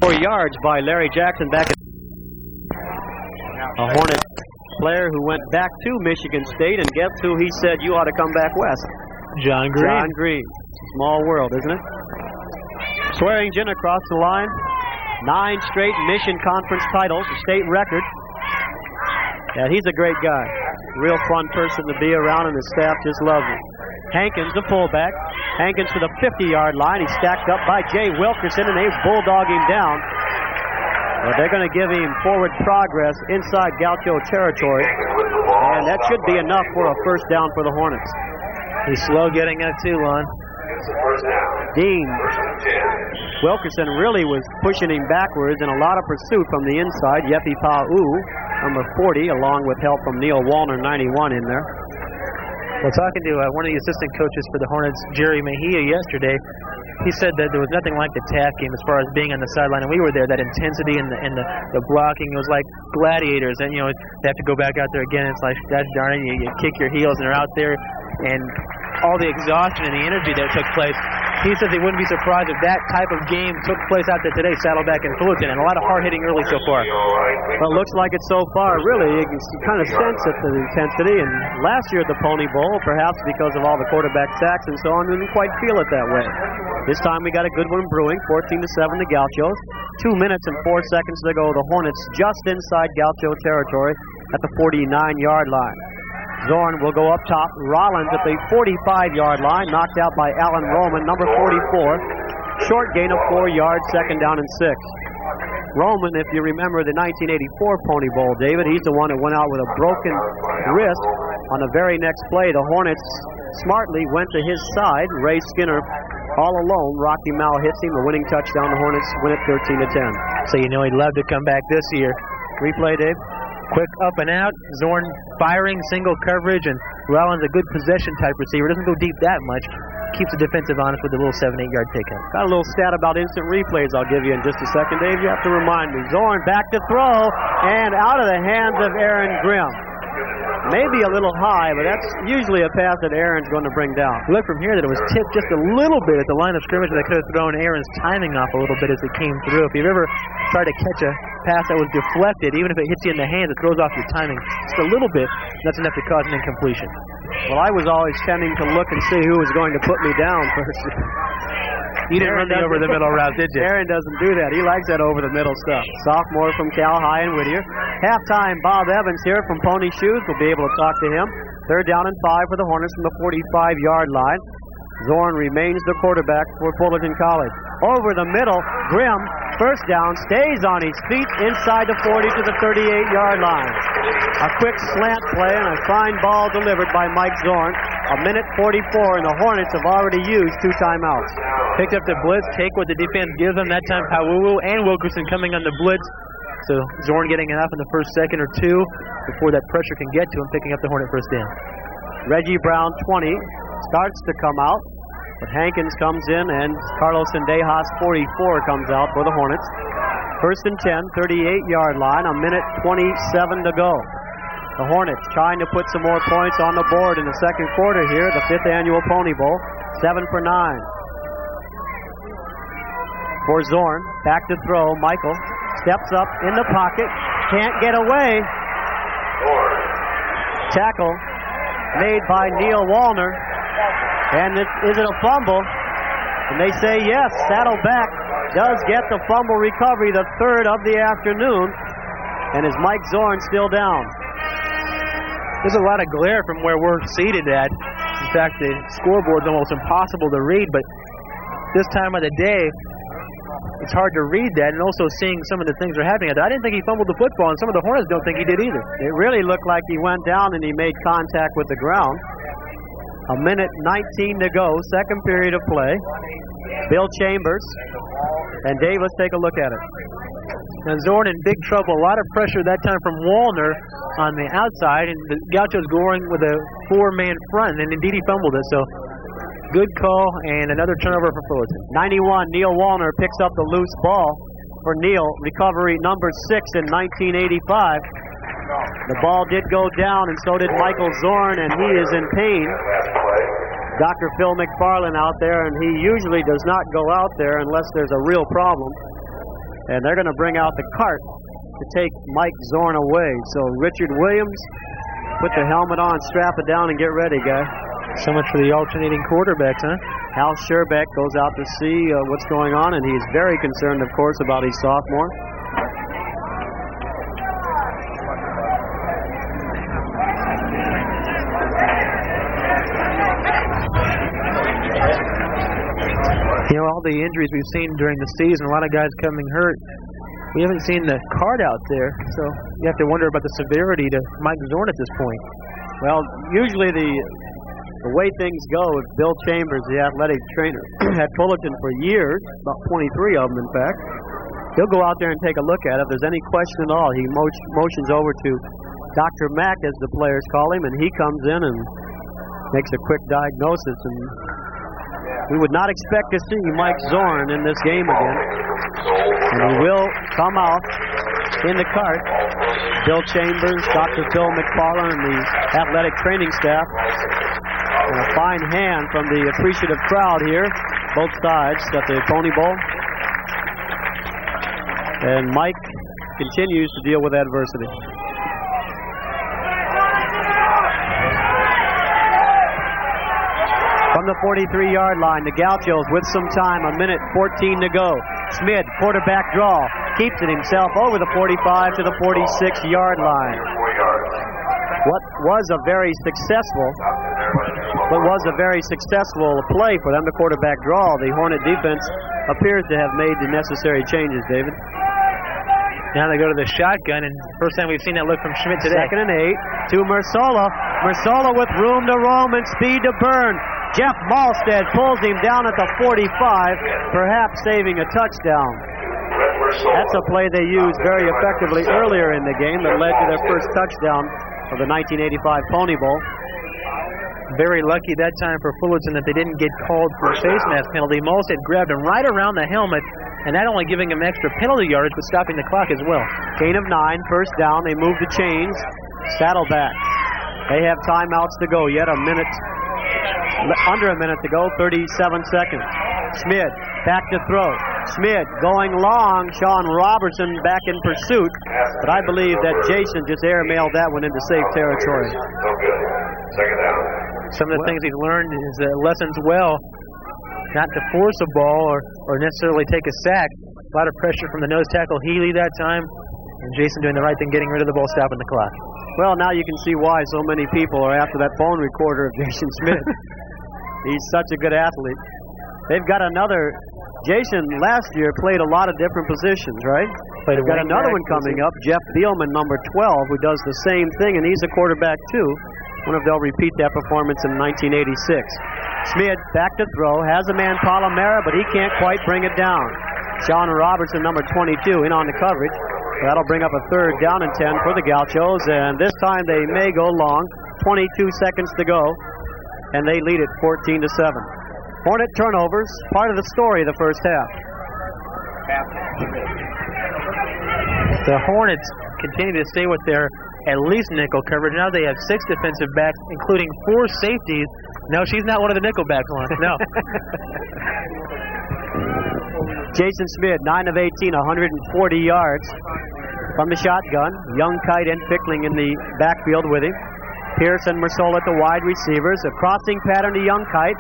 4 yards by Larry Jackson back. A Hornet player who went back to Michigan State, and guess who he said you ought to come back west? John Green. John Green. Small world, isn't it? Swearingen across the line. 9 straight Mission Conference titles, a state record. Yeah, he's a great guy. Real fun person to be around, and the staff just loves him. Hankins, the fullback. Hankins to the 50-yard line. He's stacked up by Jay Wilkerson, and they bulldog him down. But they're going to give him forward progress inside Gaucho territory, and that should be enough for a first down for the Hornets. He's slow getting it too, Lon. Dean Wilkerson really was pushing him backwards, and a lot of pursuit from the inside. Yepi Pa'u, number 40, along with help from Neil Wallner, 91 in there. Well, talking to one of the assistant coaches for the Hornets, Jerry Mejia, yesterday, he said that there was nothing like the TAF game as far as being on the sideline, and we were there. That intensity and the blocking, it was like gladiators, and you know they have to go back out there again. It's like, gosh darn it, you kick your heels and they're out there, and all the exhaustion and the energy that took place. He says he wouldn't be surprised if that type of game took place out there today, Saddleback and Fullerton, and a lot of hard-hitting early so far. Well, it looks like it so far, really. You can kind of sense it, the intensity, and last year at the Pony Bowl, perhaps because of all the quarterback sacks and so on, we didn't quite feel it that way. This time we got a good one brewing, 14-7 the Gauchos. 2 minutes and 4 seconds to go. The Hornets just inside Gaucho territory at the 49-yard line. Zorn will go up top. Rollins at the 45-yard line, knocked out by Alan Roman, number 44. Short gain of 4 yards, second down and 6. Roman, if you remember the 1984 Pony Bowl, David, he's the one that went out with a broken wrist on the very next play. The Hornets smartly went to his side. Ray Skinner all alone. Rocky Mao hits him, the winning touchdown. The Hornets win it 13-10. So you know he'd love to come back this year. Replay, Dave. Quick up and out. Zorn firing, single coverage, and Rollins a good possession type receiver. Doesn't go deep that much. Keeps the defensive honest with a little 7-8 yard takeout. Got a little stat about instant replays I'll give you in just a second, Dave. You have to remind me. Zorn back to throw, and out of the hands of Aaron Grimm. Maybe a little high, but that's usually a pass that Aaron's going to bring down. Look from here that it was tipped just a little bit at the line of scrimmage that could have thrown Aaron's timing off a little bit as it came through. If you've ever tried to catch a pass that was deflected, even if it hits you in the hand, it throws off your timing just a little bit. That's enough to cause an incompletion. Well, I was always tending to look and see who was going to put me down first. You didn't run the over the middle route, did you? Aaron doesn't do that. He likes that over the middle stuff. Sophomore from Cal High in Whittier. Halftime, Bob Evans here from Pony Shoes. We'll be able to talk to him. 3rd down and 5 for the Hornets from the 45-yard line. Zorn remains the quarterback for Fullerton College. Over the middle, Grimm, first down, stays on his feet inside the 40 to the 38-yard line. A quick slant play and a fine ball delivered by Mike Zorn. A minute 44, and the Hornets have already used 2 timeouts. Picked up the blitz, take what the defense gives them. That time, Pau'u and Wilkerson coming on the blitz. So Zorn getting enough in the first second or two before that pressure can get to him, picking up the Hornet first down. Reggie Brown, 20, starts to come out, but Hankins comes in, and Carlos Sendejas, 44, comes out for the Hornets. First and 10, 38-yard line, a minute 27 to go. The Hornets trying to put some more points on the board in the second quarter here, the 5th annual Pony Bowl, 7 for 9. For Zorn, back to throw, Michael steps up in the pocket, can't get away. Tackle made by Neil Wallner, and is it a fumble? And they say yes, Saddleback does get the fumble recovery, the 3rd of the afternoon, and is Mike Zorn still down? There's a lot of glare from where we're seated at. In fact, the scoreboard's almost impossible to read, but this time of the day, it's hard to read that, and also seeing some of the things that are happening. I didn't think he fumbled the football, and some of the Hornets don't think he did either. It really looked like he went down and he made contact with the ground. A minute 19 to go, second period of play. Bill Chambers and Dave, let's take a look at it. Now Zorn in big trouble. A lot of pressure that time from Wallner on the outside, and the Gauchos going with a 4-man front, and indeed he fumbled it. So good call, and another turnover for Fullerton. 91, Neil Wallner picks up the loose ball for Neil. Recovery number 6 in 1985. The ball did go down, and so did Michael Zorn, and he is in pain. Dr. Phil McFarland out there, and he usually does not go out there unless there's a real problem. and they're going to bring out the cart to take Mike Zorn away. So Richard Williams, put the helmet on, strap it down, and get ready, guy. So much for the alternating quarterbacks, huh? Hal Scherbeck goes out to see what's going on, and he's very concerned, of course, about his sophomore. You know, all the injuries we've seen during the season, a lot of guys coming hurt. We haven't seen the card out there, so you have to wonder about the severity to Mike Zorn at this point. Well, usually the way things go, if Bill Chambers, the athletic trainer, had Fullerton for years, about 23 of them, in fact, he'll go out there and take a look at it. If there's any question at all, he motions over to Dr. Mack, as the players call him, and he comes in and makes a quick diagnosis. And we would not expect to see Mike Zorn in this game again. And he will come out in the cart. Bill Chambers, Dr. Phil McFarland, and the athletic training staff. And a fine hand from the appreciative crowd here, both sides at the Pony Bowl. And Mike continues to deal with adversity. From the 43-yard line, the Gauchos with some time, 1:14 to go. Smith, quarterback draw, keeps it himself over the 45 to the 46-yard line. What was a very successful play for them, the quarterback draw. The Hornet defense appears to have made the necessary changes, David. Now they go to the shotgun, and first time we've seen that look from Schmidt today. 2nd and 8 to Mersola. Mersola with room to roam and speed to burn. Jeff Malstead pulls him down at the 45, perhaps saving a touchdown. That's a play they used very effectively earlier in the game that led to their first touchdown of the 1985 Pony Bowl. Very lucky that time for Fullerton that they didn't get called for a face mask penalty. Malstead grabbed him right around the helmet, and not only giving him extra penalty yardage, but stopping the clock as well. Gain of 9, first down. They move the chains. Saddleback. They have timeouts to go. Yet under a minute to go, 37 seconds. Schmid back to throw. Schmid going long. Sean Robertson back in pursuit. But I believe that Jason just airmailed that one into safe territory. Second down. Some of the things he's learned is lessons well, not to force a ball or necessarily take a sack. A lot of pressure from the nose tackle Healy that time. And Jason doing the right thing, getting rid of the ball, stopping the clock. Well, now you can see why so many people are after that phone recorder of Jason Smith. He's such a good athlete. They've got another. Jason last year played a lot of different positions, right? They've got another one coming up, Jeff Beelman, number 12, who does the same thing, and he's a quarterback too. I wonder if they'll repeat that performance in 1986. Smith back to throw, has a man Palomera, but he can't quite bring it down. Sean Robertson, number 22, in on the coverage. That'll bring up a third down and 10 for the Gauchos, and this time they may go long. 22 seconds to go, and they lead it 14-7. Hornet turnovers, part of the story of the first half. The Hornets continue to stay with their at least nickel coverage. Now they have 6 defensive backs, including 4 safeties. No, she's not one of the nickel backs, Lon. No. Jason Smith, 9 of 18, 140 yards from the shotgun. Young Kite and Pickling in the backfield with him. Pierce and Mersola at the wide receivers. A crossing pattern to Young Kite.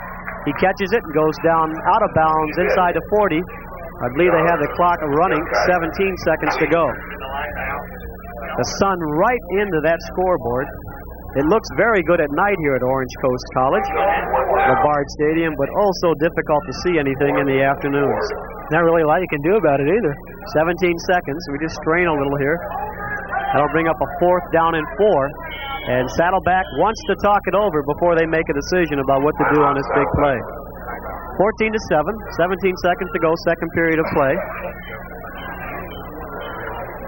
He catches it and goes down out of bounds inside the 40. I believe they have the clock running, 17 seconds to go. The sun right into that scoreboard. It looks very good at night here at Orange Coast College, LaBard Stadium, but also difficult to see anything in the afternoons. Not really a lot you can do about it either. 17 seconds. We just strain a little here. That'll bring up a 4th down and 4. And Saddleback wants to talk it over before they make a decision about what to do on this big play. 14-7, 17 seconds to go, second period of play.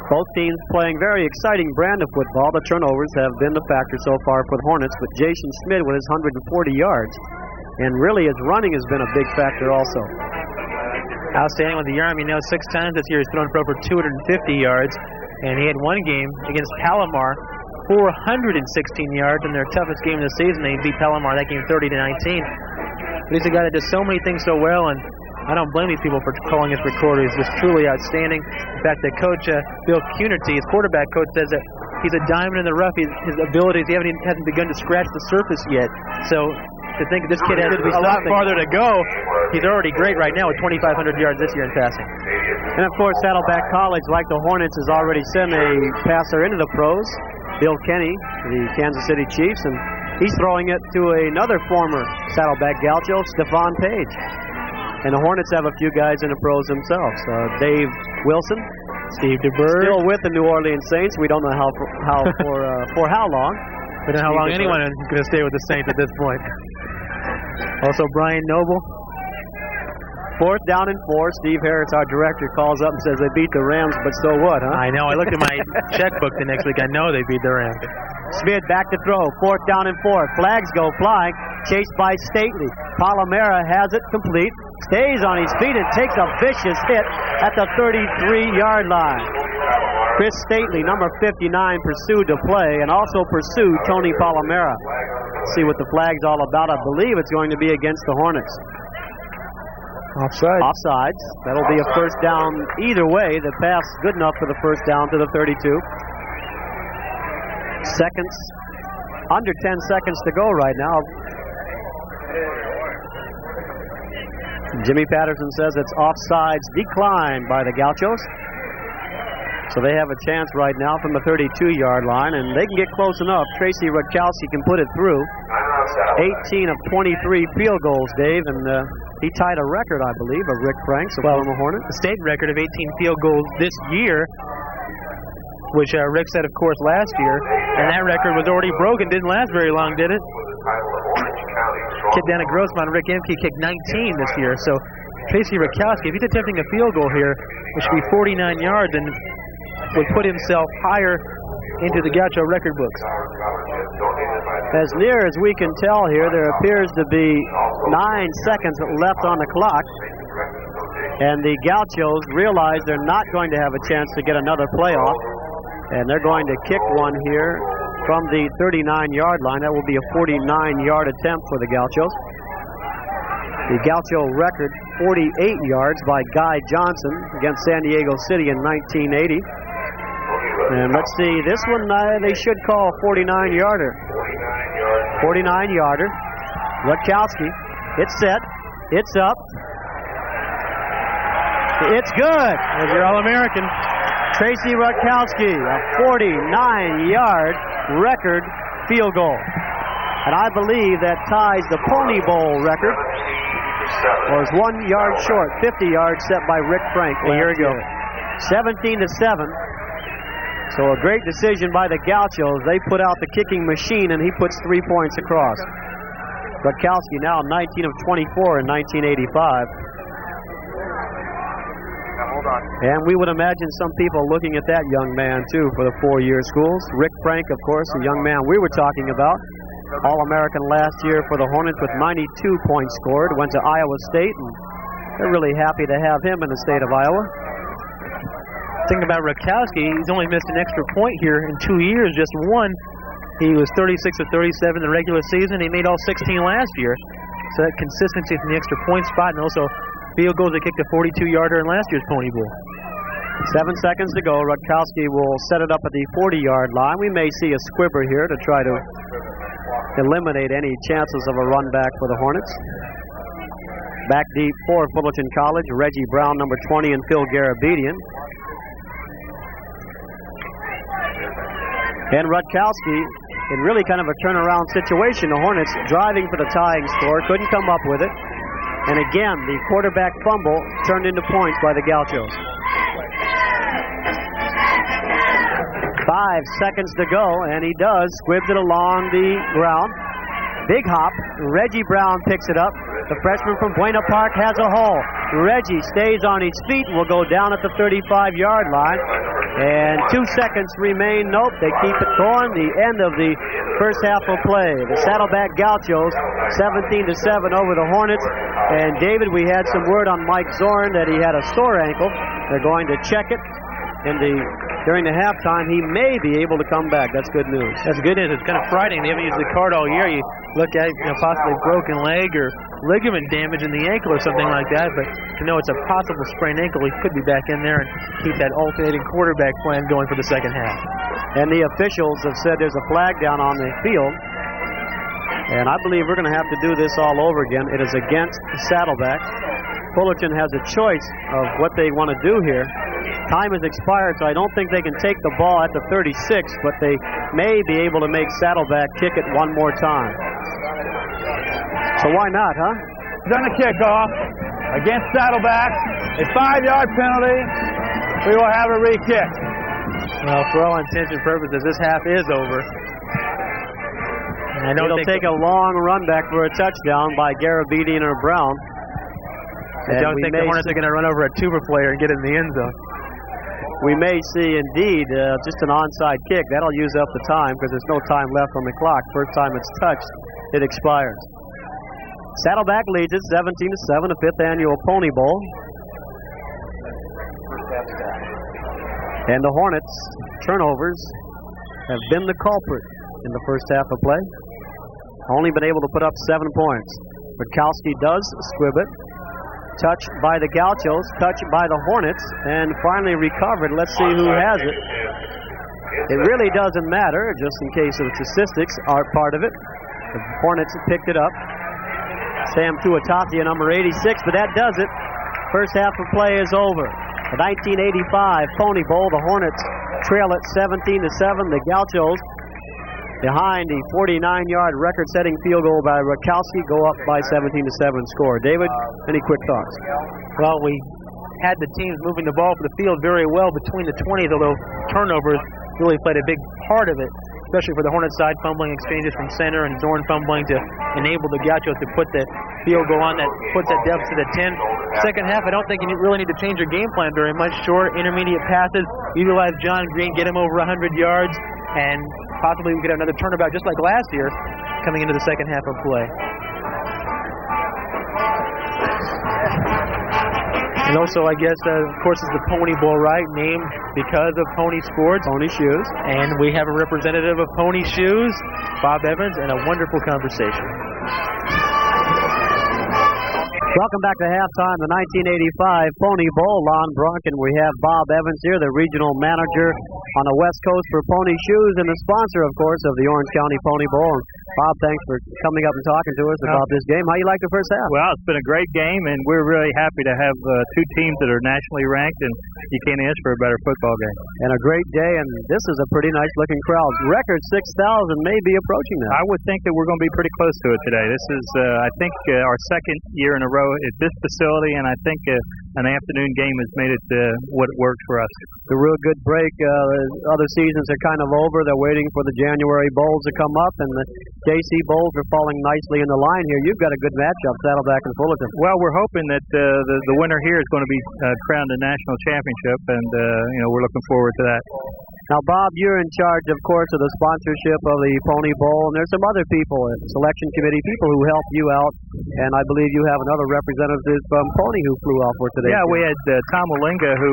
Both teams playing very exciting brand of football. The turnovers have been the factor so far for the Hornets, but Jason Smith with his 140 yards. And really his running has been a big factor also. Outstanding with the arm. You know, 6 times this year he's thrown for over 250 yards. And he had one game against Palomar, 416 yards in their toughest game of the season. They beat Palomar that game 30-19. But he's a guy that does so many things so well, and I don't blame these people for calling his recorder. He's just truly outstanding. In fact, the coach, Bill Cunity, his quarterback coach, says that he's a diamond in the rough. His abilities, hasn't begun to scratch the surface yet. So to think this kid has a lot farther to go, he's already great right now with 2,500 yards this year in passing. And of course, Saddleback College, like the Hornets, has already sent a passer into the pros, Bill Kenny, the Kansas City Chiefs, and he's throwing it to another former Saddleback Gaucho, Stephon Page. And the Hornets have a few guys in the pros themselves. Dave Wilson, Steve DeBerg, still with the New Orleans Saints. We don't know for how long. We don't know how long anyone is going to stay with the Saints at this point. Also, Brian Noble. 4th down and 4. Steve Harris, our director, calls up and says they beat the Rams, but so what, huh? I know. I looked at my checkbook the next week. I know they beat the Rams. Smith back to throw. 4th down and 4. Flags go flying. Chased by Stately. Palomera has it complete. Stays on his feet and takes a vicious hit at the 33-yard line. Chris Stately, number 59, pursued the play and also pursued Tony Palomera. See what the flag's all about. I believe it's going to be against the Hornets. Offsides. That'll be a first down either way. The pass good enough for the first down to the 32. Seconds. Under 10 seconds to go right now. Jimmy Patterson says it's offsides declined by the Gauchos. So they have a chance right now from the 32-yard line, and they can get close enough. Tracy Rutkowski can put it through. 18 of 23 field goals, Dave, and he tied a record, I believe, of Rick Franks, a former Hornet. The state record of 18 field goals this year, which Rick set, of course, last year, and that record was already broken. Didn't last very long, did it? Kid down at Grossmont, Rick Emke kicked 19 this year. So Tracy Rutkowski, if he's attempting a field goal here, which should be 49 yards, and would put himself higher into the Gaucho record books. As near as we can tell here, there appears to be 9 seconds left on the clock. And the Gauchos realize they're not going to have a chance to get another playoff. And they're going to kick one here from the 39-yard line. That will be a 49-yard attempt for the Gauchos. The Gaucho record, 48 yards by Guy Johnson against San Diego City in 1980. And let's see, this one they should call a 49-yarder. 49-yarder. Rutkowski. It's set. It's up. It's good. There's your All-American. Tracy Rutkowski, a 49-yard record field goal. And I believe that ties the Pony Bowl record. Or is 1 yard short, 50 yards set by Rick Frank a year ago. 17-7. So a great decision by the Gauchos. They put out the kicking machine, and he puts 3 points across. Rutkowski now 19 of 24 in 1985. And we would imagine some people looking at that young man, too, for the 4-year schools. Rick Frank, of course, the young man we were talking about. All-American last year for the Hornets with 92 points scored. Went to Iowa State, and they're really happy to have him in the state of Iowa. Think about Rutkowski. He's only missed an extra point here in 2 years, just one. He was 36 of 37 in the regular season. He made all 16 last year. So that consistency from the extra point spot, and also field goals that kicked a 42-yarder in last year's Pony Bowl. 7 seconds to go. Rutkowski will set it up at the 40-yard line. We may see a squibber here to try to eliminate any chances of a run back for the Hornets. Back deep for Fullerton College, Reggie Brown, number 20, and Phil Garabedian. And Rutkowski, in really kind of a turnaround situation, the Hornets driving for the tying score, couldn't come up with it. And again, the quarterback fumble turned into points by the Gauchos. 5 seconds to go, and he does. Squibs it along the ground. Big hop. Reggie Brown picks it up. The freshman from Buena Park has a hole. Reggie stays on his feet and will go down at the 35-yard line. And 2 seconds remain. Nope, they keep it going. The end of the first half of play. The Saddleback Gauchos, 17-7 over the Hornets. And David, we had some word on Mike Zorn that he had a sore ankle. They're going to check it. during the halftime, he may be able to come back. That's good news. That's good news. It's kind of frightening. They haven't used the card all year. You look at possibly broken leg or ligament damage in the ankle or something like that, but to know it's a possible sprained ankle, he could be back in there and keep that alternating quarterback plan going for the second half. And the officials have said there's a flag down on the field, and I believe we're going to have to do this all over again. It is against Saddleback. Fullerton has a choice of what they want to do here. Time has expired, so I don't think they can take the ball at the 36, but they may be able to make Saddleback kick it one more time. So why not, huh? Done a kickoff against Saddleback. A 5-yard penalty. We will have a re-kick. Well, for all intents and purposes, this half is over. And it'll take a long run back for a touchdown by Garabedian or Brown. I don't think the Hornets are going to run over a tuber player and get in the end zone. We may see, indeed, just an onside kick. That'll use up the time because there's no time left on the clock. First time it's touched, it expires. Saddleback leads it 17-7, the 5th annual Pony Bowl. And the Hornets' turnovers have been the culprit in the first half of play. Only been able to put up 7 points. Bukowski does squib it. Touch by the Gauchos, touch by the Hornets, and finally recovered. Let's see who has it. It really doesn't matter, just in case the statistics are part of it. The Hornets picked it up. Sam Tuatatia, number 86, but that does it. First half of play is over. The 1985 Pony Bowl, the Hornets trail at 17-7. The Gauchos, behind the 49-yard record-setting field goal by Rakowski, go up by 17-7 score. David, any quick thoughts? Well, we had the teams moving the ball for the field very well between the 20s, although turnovers really played a big part of it, especially for the Hornets side, fumbling exchanges from center and Zorn fumbling to enable the Gauchos to put the field goal on that puts that deficit at 10. Second half, I don't think you really need to change your game plan very much. Short, intermediate passes, utilize John Green, get him over 100 yards, and possibly we could have another turnabout just like last year coming into the second half of play. And also, I guess, of course, is the Pony Bowl, right? Named because of Pony Sports. Pony Shoes. And we have a representative of Pony Shoes, Bob Evans, and a wonderful conversation. Welcome back to halftime, the 1985 Pony Bowl. Lon Bronkin, we have Bob Evans here, the regional manager on the West Coast for Pony Shoes and the sponsor, of course, of the Orange County Pony Bowl. And Bob, thanks for coming up and talking to us about this game. How you like the first half? Well, it's been a great game, and we're really happy to have 2 teams that are nationally ranked, and you can't ask for a better football game. And a great day, and this is a pretty nice-looking crowd. Record 6,000 may be approaching that. I would think that we're going to be pretty close to it today. This is, I think, our second year in a row at this facility, and I think an afternoon game has made it what works for us. A real good break. Other seasons are kind of over. They're waiting for the January Bowls to come up, and the JC Bowls are falling nicely in the line here. You've got a good matchup, Saddleback and Fullerton. Well, we're hoping that the winner here is going to be crowned a national championship, and we're looking forward to that. Now, Bob, you're in charge, of course, of the sponsorship of the Pony Bowl, and there's some other people, selection committee people who help you out, and I believe you have another representative from Pony who flew out for today. Yeah, we had Tom Olinga, who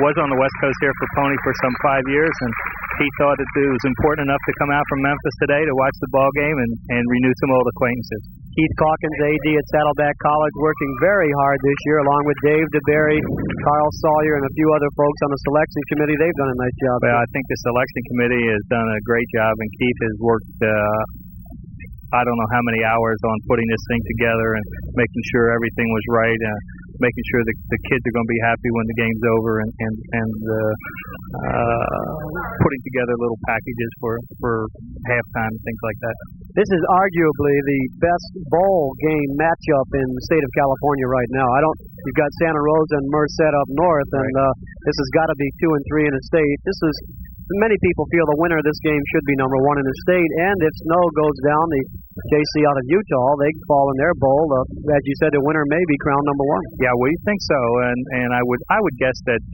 was on the West Coast here for Pony for some 5 years, and he thought that it was important enough to come out from Memphis today to watch the ball game and renew some old acquaintances. Keith Calkins, AD at Saddleback College, working very hard this year, along with Dave DeBerry, Carl Sawyer, and a few other folks on the selection committee. They've done a nice job. Well, I think the selection committee has done a great job, and Keith has worked I don't know how many hours on putting this thing together and making sure everything was right, making sure that the kids are going to be happy when the game's over, and putting together little packages for halftime and things like that. This is arguably the best bowl game matchup in the state of California right now. You've got Santa Rosa and Merced up north, and this has got to be 2 and 3 in the state. Many people feel the winner of this game should be number 1 in the state, and if snow goes down, the JC out of Utah, they fall in their bowl. As you said, the winner may be crowned number 1. Yeah, we think so, and I would guess that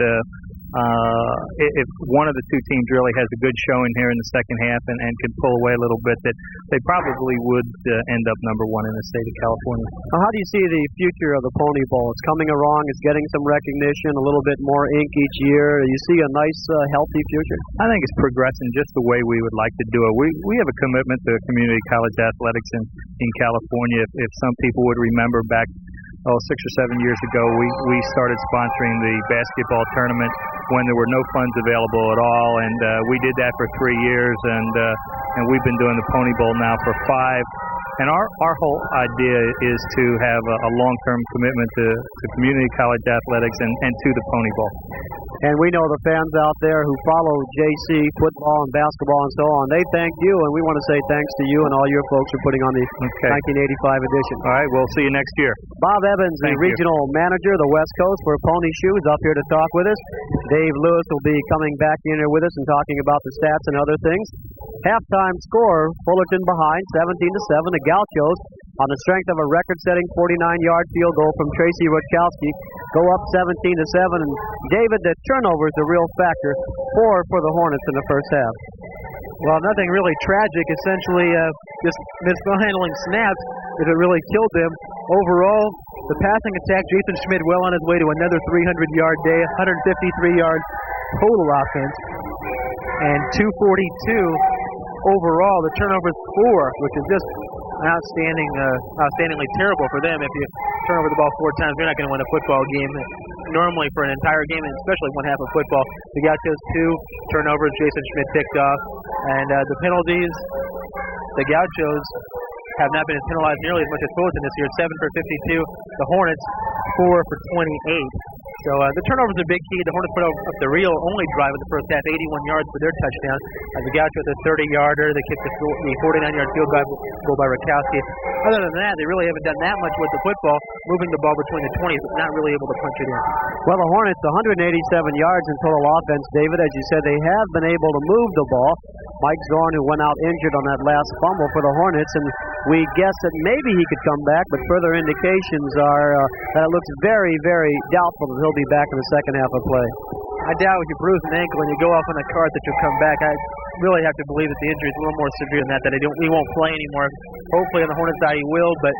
if one of the two teams really has a good showing here in the second half and can pull away a little bit, that they probably would end up number one in the state of California. How do you see the future of the Pony Bowl? It's coming along. It's getting some recognition, a little bit more ink each year. You see a nice, healthy future? I think it's progressing just the way we would like to do it. We have a commitment to community college athletics in California. If some people would remember back 6 or 7 years ago, we started sponsoring the basketball tournament when there were no funds available at all, and we did that for 3 years, and we've been doing the Pony Bowl now for 5. And our whole idea is to have a long-term commitment to community college athletics and to the Pony Bowl. And we know the fans out there who follow JC football and basketball and so on, they thank you, and we want to say thanks to you and all your folks for putting on the 1985 edition. All right, we'll see you next year. Bob Evans, the regional manager of the West Coast for Pony Shoes, up here to talk with us. Dave Lewis will be coming back in here with us and talking about the stats and other things. Halftime score, Fullerton behind, 17-7. The Gauchos, on the strength of a record-setting 49-yard field goal from Tracy Rutkowski, go up 17-7. And David, the turnover is the real factor. 4 for the Hornets in the first half. Well, nothing really tragic. Essentially, just mishandling snaps if it really killed them. Overall, the passing attack, Jason Schmidt well on his way to another 300-yard day, 153-yard total offense, and 242 overall. The turnover is 4, which is just outstandingly terrible for them. If you turn over the ball 4 times, you're not going to win a football game. Normally, for an entire game, and especially one half of football, the Gauchos 2 turnovers, Jason Schmidt picked off, and the penalties, the Gauchos have not been penalized nearly as much as Fullerton this year. 7 for 52. The Hornets 4 for 28. So the turnover is a big key. The Hornets put up the real only drive in the first half, 81 yards for their touchdown. The Gauchos a 30-yarder. They kicked the 49-yard field goal by Rutkowski. Other than that, they really haven't done that much with the football, moving the ball between the 20s, but not really able to punch it in. Well, the Hornets, 187 yards in total offense. David, as you said, they have been able to move the ball. Mike Zorn, who went out injured on that last fumble for the Hornets, and we guess that maybe he could come back, but further indications are that it looks very, very doubtful that he'll be back in the second half of play. I doubt if you bruise an ankle and you go off on a cart that you'll come back. I really have to believe that the injury is a little more severe than that he won't play anymore. Hopefully on the Hornets side he will, but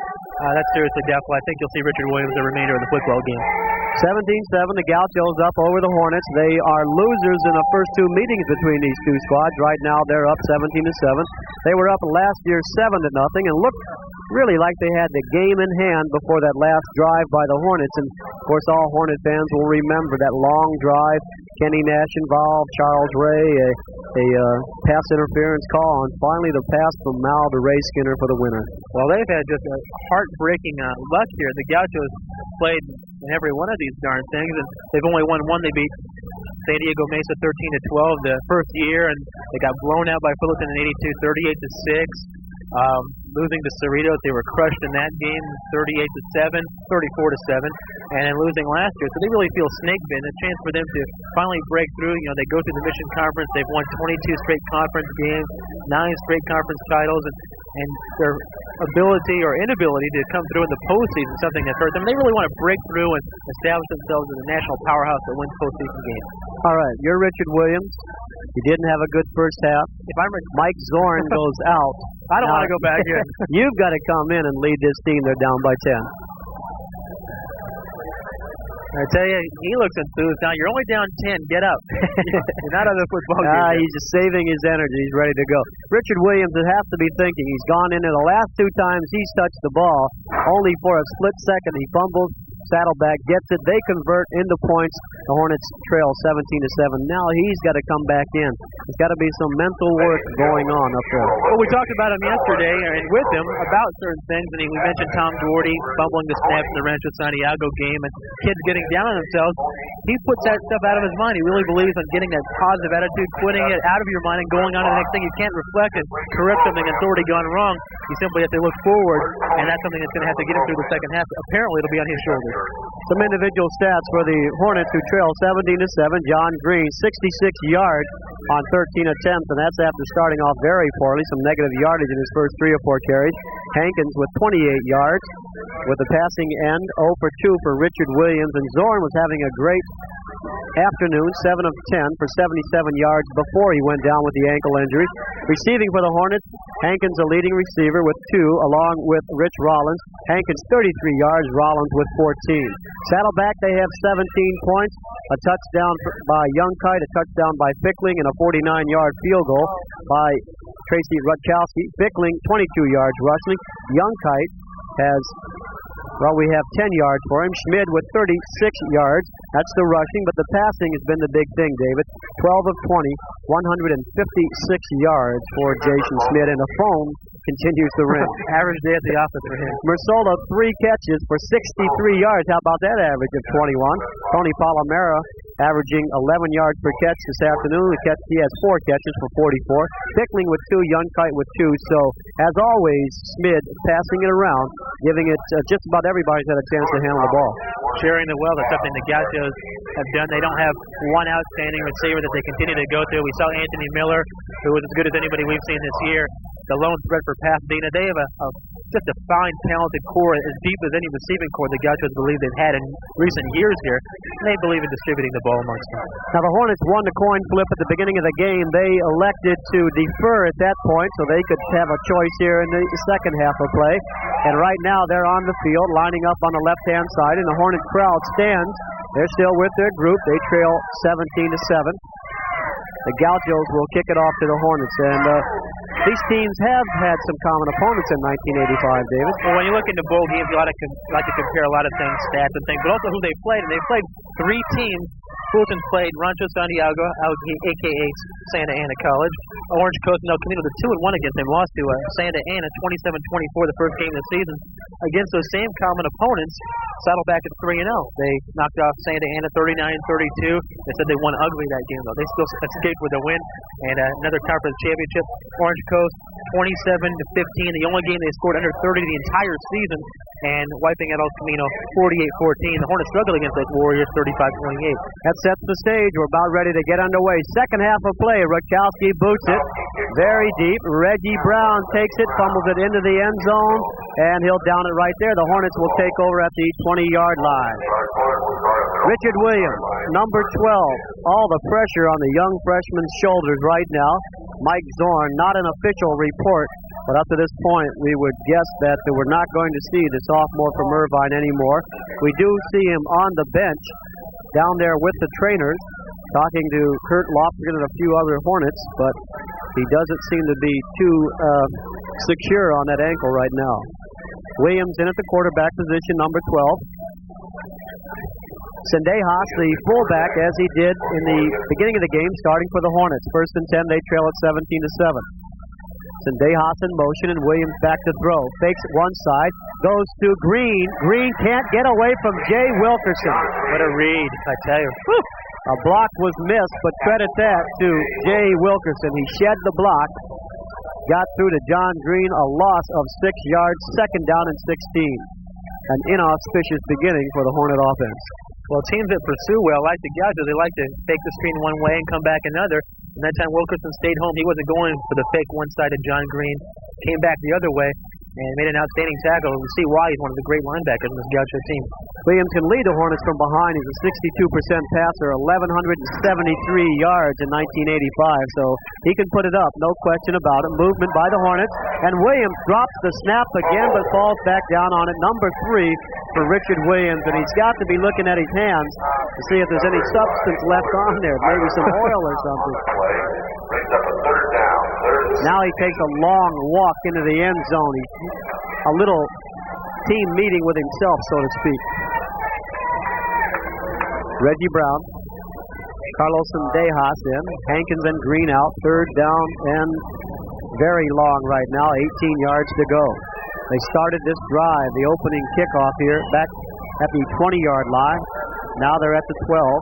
that's seriously doubtful. I think you'll see Richard Williams the remainder of the football game. 17-7, the Gauchos up over the Hornets. They are losers in the first 2 meetings between these two squads. Right now they're up 17-7. They were up last year 7-0 and looked really like they had the game in hand before that last drive by the Hornets. And of course all Hornet fans will remember that long drive. Kenny Nash involved, Charles Ray, a pass interference call, and finally the pass from Mal to Ray Skinner for the winner. Well, they've had just a heartbreaking luck here. The Gauchos played in every one of these darn things, and they've only won one. They beat San Diego Mesa 13-12 the first year, and they got blown out by Fullerton in 82, 38-6. Losing to Cerritos, they were crushed in that game, 38-7, 34-7, and then losing last year. So they really feel snake bitten. A chance for them to finally break through. You know, they go through the Mission Conference. They've won 22 straight conference games, 9 straight conference titles, and their ability or inability to come through in the postseason is something that hurts them. They really want to break through and establish themselves as a national powerhouse that wins postseason games. All right, you're Richard Williams. You didn't have a good first half. If I'm Mike Zorn goes out. I don't want to go back in. You've got to come in and lead this team. They're down by 10. I tell you, he looks enthused now. You're only down 10. Get up. You're not out of the football game. He's just saving his energy. He's ready to go. Richard Williams would have to be thinking. He's gone in there the last 2 times he's touched the ball. Only for a split second he fumbles. Saddleback gets it. They convert into points. The Hornets trail 17-7. Now he's got to come back in. There's got to be some mental work going on up there. Well, we talked about him yesterday and with him about certain things. And we mentioned Tom Doherty fumbling the snaps in the Rancho Santiago game and kids getting down on themselves. He puts that stuff out of his mind. He really believes in getting that positive attitude, putting it out of your mind and going on to the next thing. You can't reflect and correct something that's already gone wrong. You simply have to look forward, and that's something that's going to have to get him through the second half. Apparently, it'll be on his shoulders. Some individual stats for the Hornets, who trail 17-7. John Green, 66 yards on 13 attempts, and that's after starting off very poorly. Some negative yardage in his first 3 or 4 carries. Hankins with 28 yards. With the passing end, 0 for 2 for Richard Williams, and Zorn was having a great afternoon, 7 of 10 for 77 yards before he went down with the ankle injury. Receiving for the Hornets, Hankins a leading receiver with 2, along with Rich Rollins. Hankins 33 yards, Rollins with 14. Saddleback, they have 17 points, a touchdown by Youngkite, a touchdown by Fickling, and a 49-yard field goal by Tracy Rutkowski. Fickling, 22 yards rushing. Youngkite has, well, we have 10 yards for him. Schmid with 36 yards. That's the rushing, but the passing has been the big thing, David. 12 of 20, 156 yards for Jason Schmid, and the phone continues to ring. Average day at the office for him. Mersola, 3 catches for 63 yards. How about that average of 21? Tony Palomera averaging 11 yards per catch this afternoon. He has 4 catches for 44. Fickling with 2, Youngkite with 2. So, as always, Schmid passing it around, giving it just about everybody's had a chance to handle the ball. Sharing the wealth is something the Gauchos have done. They don't have one outstanding receiver that they continue to go through. We saw Anthony Miller, who was as good as anybody we've seen this year. The lone threat for Pasadena. They have just a fine, talented core, as deep as any receiving core the Gauchos believe they've had in recent years here, and they believe in distributing the ball amongst them. Now, the Hornets won the coin flip at the beginning of the game. They elected to defer at that point so they could have a choice here in the second half of play. And right now, they're on the field, lining up on the left-hand side, and the Hornet crowd stands. They're still with their group. They trail 17-7. The Gauchos will kick it off to the Hornets. And these teams have had some common opponents in 1985, David. Well, when you look into bowl games, you like to compare a lot of things, stats and things, but also who they played. And they played 3 teams. Fullerton played Rancho Santiago, a.k.a. Santa Ana College. Orange Coast and El Camino, the 2-1 against them, lost to Santa Ana 27-24 the first game of the season. Against those same common opponents, Saddleback at 3-0. They knocked off Santa Ana 39-32. They said they won ugly that game, though. They still escaped with a win. And another conference championship. Orange Coast 27-15. The only game they scored under 30 the entire season. And wiping out El Camino 48-14. The Hornets struggled against those Warriors 35-28. That sets the stage. We're about ready to get underway. Second half of play. Rutkowski boots it very deep. Reggie Brown takes it, fumbles it into the end zone, and he'll down it right there. The Hornets will take over at the 20-yard line. Richard Williams, number 12. All the pressure on the young freshman's shoulders right now. Mike Zorn, not an official report, but up to this point, we would guess that we're not going to see the sophomore from Irvine anymore. We do see him on the bench down there with the trainers, talking to Kurt Lofgren and a few other Hornets, but he doesn't seem to be too secure on that ankle right now. Williams in at the quarterback position, number 12. Sendejas, the fullback, as he did in the beginning of the game, starting for the Hornets. First and 10, they trail at 17-7. Sendejas in motion, and Williams back to throw. Fakes it one side, goes to Green. Green can't get away from Jay Wilkerson. What a read, I tell you. Whew. A block was missed, but credit that to Jay Wilkerson. He shed the block, got through to John Green, a loss of 6 yards, second down and 16. An inauspicious beginning for the Hornet offense. Well, teams that pursue well, like the Gauchos, they like to fake the screen one way and come back another. And that time Wilkerson stayed home. He wasn't going for the fake one-sided John Green. Came back the other way and made an outstanding tackle. We see why he's one of the great linebackers in this Gaucho team. Williams can lead the Hornets from behind. He's a 62% passer, 1,173 yards in 1985. So he can put it up, no question about it. Movement by the Hornets. And Williams drops the snap again, but falls back down on it. Number 3 for Richard Williams. And he's got to be looking at his hands to see if there's any substance left on there. Maybe some oil or something. Now he takes a long walk into the end zone. He's a little team meeting with himself, so to speak. Reggie Brown, Carlos Sendejas in, Hankins and Green out, third down and very long right now, 18 yards to go. They started this drive, the opening kickoff here, back at the 20-yard line. Now they're at the 12.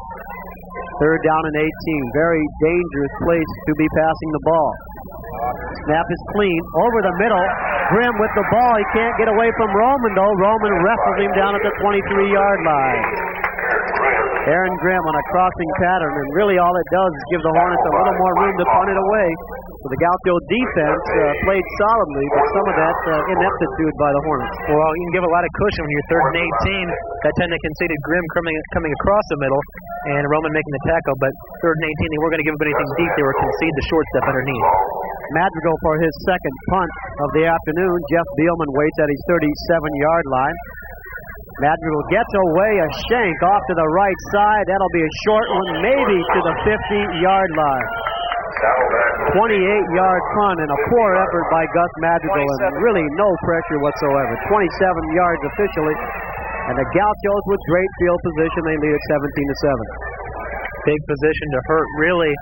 Third down and 18. Very dangerous place to be passing the ball. Snap is clean. Over the middle. Grimm with the ball. He can't get away from Roman, though. Roman wrestles him down at the 23-yard line. Aaron Grimm on a crossing pattern, and really all it does is give the Hornets a little more room to punt it away. So the Gaucho defense played solidly, but some of that ineptitude by the Hornets. Well, you can give a lot of cushion when you're 3rd and 18. That time they conceded Grimm coming across the middle and Roman making the tackle, but 3rd and 18, they weren't going to give up anything deep. They were concede the short step underneath. Madrigal for his second punt of the afternoon. Jeff Beelman waits at his 37-yard line. Madrigal gets away a shank off to the right side. That'll be a short one, maybe to the 50-yard line. 28-yard punt and a poor effort by Gus Madrigal, and really no pressure whatsoever. 27 yards officially, and the Gauchos with great field position. They lead at 17-7. Big position to hurt, really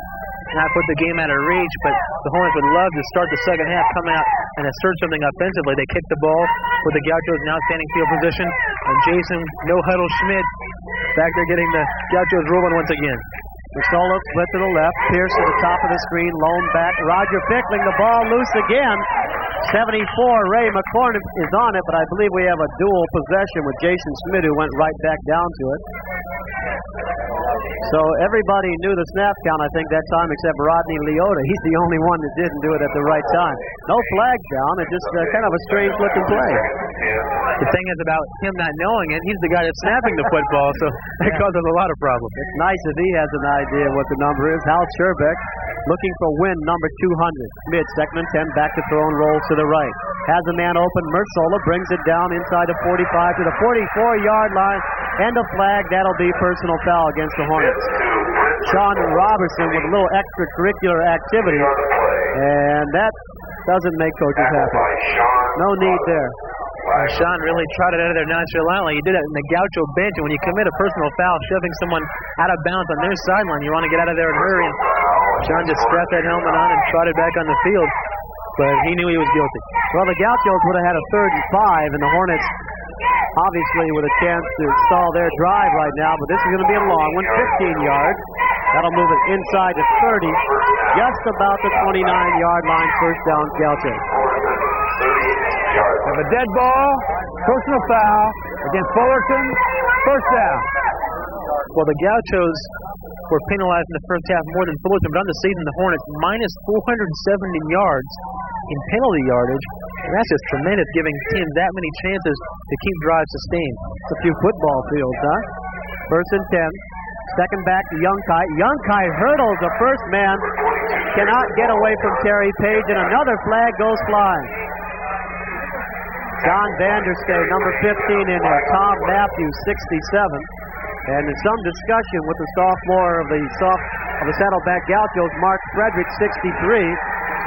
not put the game out of reach, but the Hornets would love to start the second half, come out and assert something offensively. They kick the ball with the Gauchos in outstanding field position, and Jason no-huddle Schmidt back there getting the Gauchos rolling once again. Masola split to the left. Pierce to the top of the screen. Lone back. Roger Pickling. The ball loose again. 74. Ray McCormick is on it, but I believe we have a dual possession with Jason Schmidt, who went right back down to it. So everybody knew the snap count, I think, that time, except Rodney Leota. He's the only one that didn't do it at the right time. No flag down. It's just kind of a strange-looking play. The thing is about him not knowing it, he's the guy that's snapping the football, so that causes a lot of problems. It's nice if he has an idea what the number is. Hal Scherbeck looking for win number 200. Schmidt, 2nd and 10, back to throw and rolls to the right. Has a man open. Mersola brings it down inside the 45 to the 44-yard line. And a flag. That'll be personal foul against the Hornets. Sean Robertson with a little extracurricular activity, and that doesn't make coaches happy. No need there. Sean really trotted out of there nonchalantly. He did it in the Gaucho bench, and when you commit a personal foul, shoving someone out of bounds on their sideline, you want to get out of there and hurry. And Sean just strapped that helmet on and trotted back on the field, but he knew he was guilty. Well, the Gauchos would have had a 3rd and 5, and the Hornets obviously with a chance to stall their drive right now, but this is going to be a long one, 15 yards. That'll move it inside to 30, just about the 29-yard line, first down Gauchos. Have a dead ball, personal foul against Fullerton, first down. Well, the Gauchos were penalized in the first half more than Fullerton, but on the season, the Hornets minus 470 yards in penalty yardage. And that's just tremendous, giving teams that many chances to keep drives sustained. It's a few football fields, huh? 1st and 10. Second back to Youngkai. Youngkai hurdles the first man. Cannot get away from Terry Page, and another flag goes flying. John Vanderstay, number 15 in there. Tom Matthews, 67. And there's some discussion with the sophomore of the Saddleback Gauchos, Mark Frederick, 63.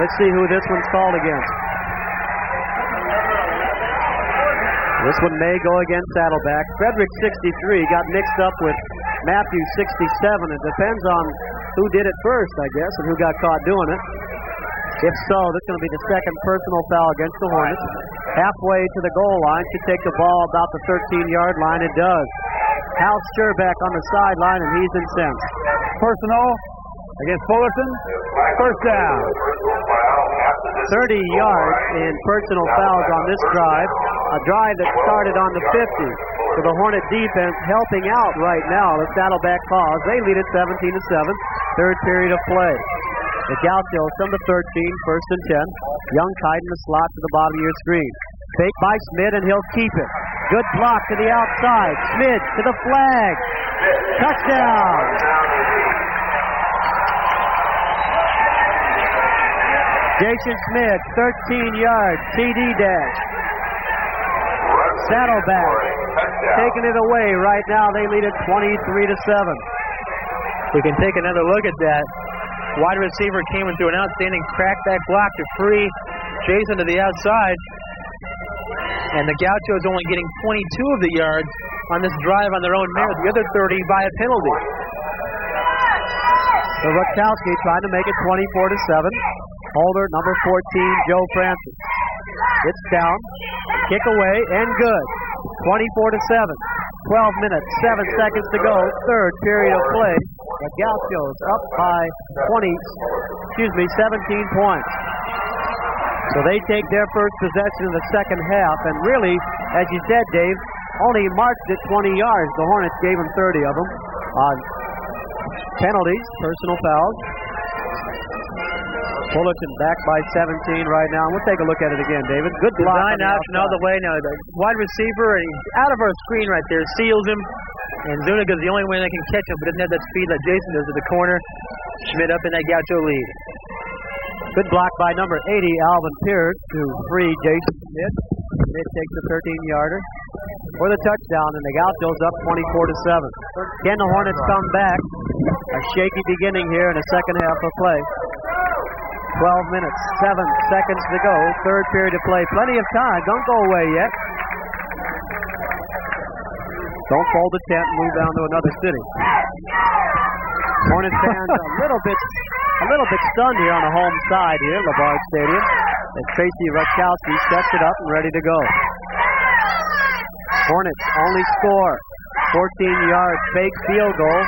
Let's see who this one's called against. This one may go against Saddleback. Frederick, 63, got mixed up with Matthews, 67. It depends on who did it first, I guess, and who got caught doing it. If so, this is going to be the second personal foul against the Hornets. Halfway to the goal line, should take the ball about the 13-yard line. It does. Hal Scherbeck on the sideline, and he's incensed. Personal against Fullerton, first down. 30 yards in personal fouls on this drive. A drive that started on the 50. So the Hornet defense helping out right now the Saddleback cause. They lead at 17-7. Third period of play. The Gauchos from the 13, 1st and 10. Youngkai in the slot to the bottom of your screen. Fake by Schmidt, and he'll keep it. Good block to the outside. Schmidt to the flag. Touchdown. Jason Schmidt, 13 yards, TD dash. Saddleback taking it away right now. They lead at 23-7. We can take another look at that. Wide receiver came in through an outstanding crackback block to free Jason to the outside. And the Gauchos only getting 22 of the yards on this drive on their own merit. The other 30 by a penalty. So Rutkowski trying to make it 24-7. Holder, number 14, Joe Francis. It's down. Kick away and good. 24-7. 12 minutes, 7 seconds to go. Third period of play. The Gauchos up by 17 points. So they take their first possession in the second half. And really, as you said, Dave, only marched at 20 yards. The Hornets gave them 30 of them on penalties, personal fouls. Fullerton back by 17 right now. And we'll take a look at it again, David. Good block. Design option all the way. Now the wide receiver, and he's out of our screen right there, seals him. And Zuniga's the only one that can catch him, but doesn't have that speed like Jason does at the corner. Schmidt up in that Gaucho lead. Good block by number 80, Alvin Pierce, to free Jason Schmidt. Schmidt takes a 13-yarder for the touchdown, and the Gauchos up 24-7. Can the Hornets come back? A shaky beginning here in the second half of play. 12 minutes, 7 seconds to go. Third period of play. Plenty of time. Don't go away yet. Don't fold the tent and move down to another city. Hornets fans a little bit stunned here on the home side here, Labard Stadium. As Tracy Rutkowski sets it up and ready to go. Hornets only score 14-yard fake field goal.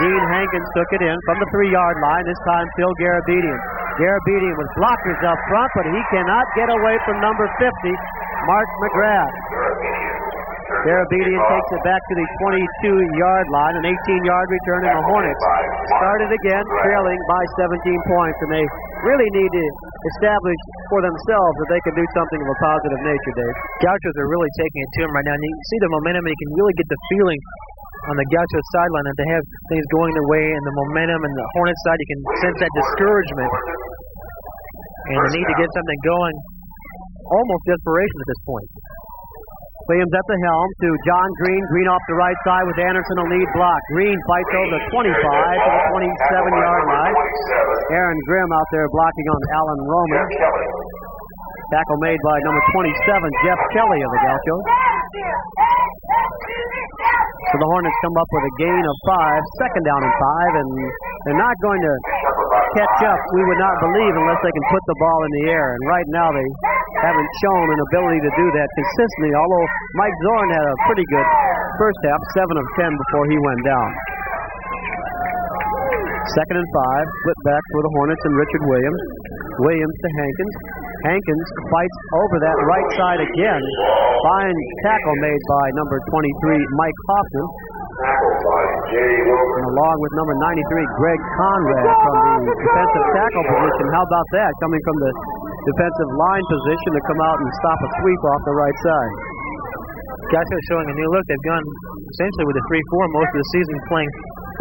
Dean Hankins took it in from the 3-yard line. This time Phil Garabedian. Garabedian with blockers up front, but he cannot get away from number 50, Mark McGrath. Garabedian takes it back to the 22-yard line, an 18-yard return, and the Hornets started again trailing by 17 points, and they really need to establish for themselves that they can do something of a positive nature, Dave. Gauchos are really taking it to him right now, and you can see the momentum, and you can really get the feeling on the Gauchos sideline that they have things going their way, and the momentum, and the Hornets side, you can sense that discouragement and the need to get something going, almost desperation at this point. Williams at the helm to John Green. Green off the right side with Anderson a lead block. Green fights over the 25 to the 27-yard line. Aaron Grimm out there blocking on Alan Roman. Tackle made by number 27, Jeff Kelly of the Gauchos. So the Hornets come up with a gain of 5, second down and 5, and they're not going to catch up, we would not believe, unless they can put the ball in the air. And right now they haven't shown an ability to do that consistently, although Mike Zorn had a pretty good first half, 7 of 10 before he went down. Second and 5, split back for the Hornets and Richard Williams. Williams to Hankins. Hankins fights over that right side again. Fine tackle made by number 23, Mike Hoffman. And along with number 93, Greg Conrad from the defensive tackle position. How about that? Coming from the defensive line position to come out and stop a sweep off the right side. Gauchos showing a new look. They've gone essentially with a 3-4 most of the season, playing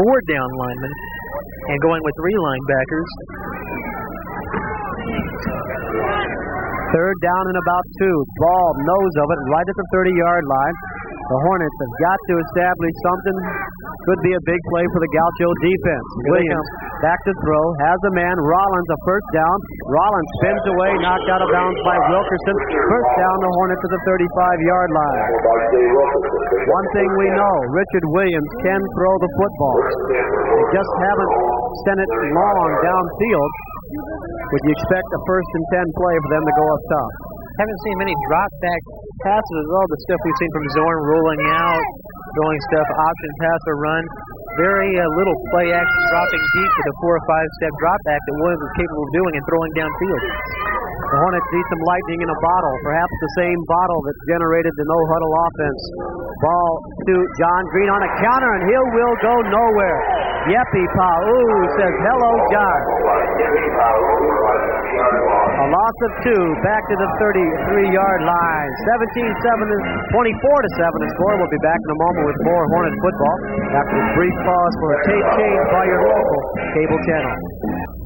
4 down linemen and going with 3 linebackers. Third down and about 2. Ball nose of it right at the 30-yard line. The Hornets have got to establish something. Could be a big play for the Gaucho defense. Williams back to throw. Has a man. Rollins a first down. Rollins spins away. Knocked out of bounds by Wilkerson. First down the Hornets at the 35-yard line. One thing we know, Richard Williams can throw the football. They just haven't sent it long downfield. Would you expect a first and 10 play for them to go up top? Haven't seen many drop back passes as well. The stuff we've seen from Zorn, rolling out, throwing stuff, option pass or run. Very little play action, dropping deep with a 4 or 5 step drop back that Williams is capable of doing and throwing downfield. The Hornets need some lightning in a bottle, perhaps the same bottle that generated the no-huddle offense. Ball to John Green on a counter, and he will go nowhere. Yepi Pau says, hello, John. A loss of 2, back to the 33-yard line. 17-7, 24-7 the score. We'll be back in a moment with more Hornet football after this brief pause for a tape change by your local cable channel.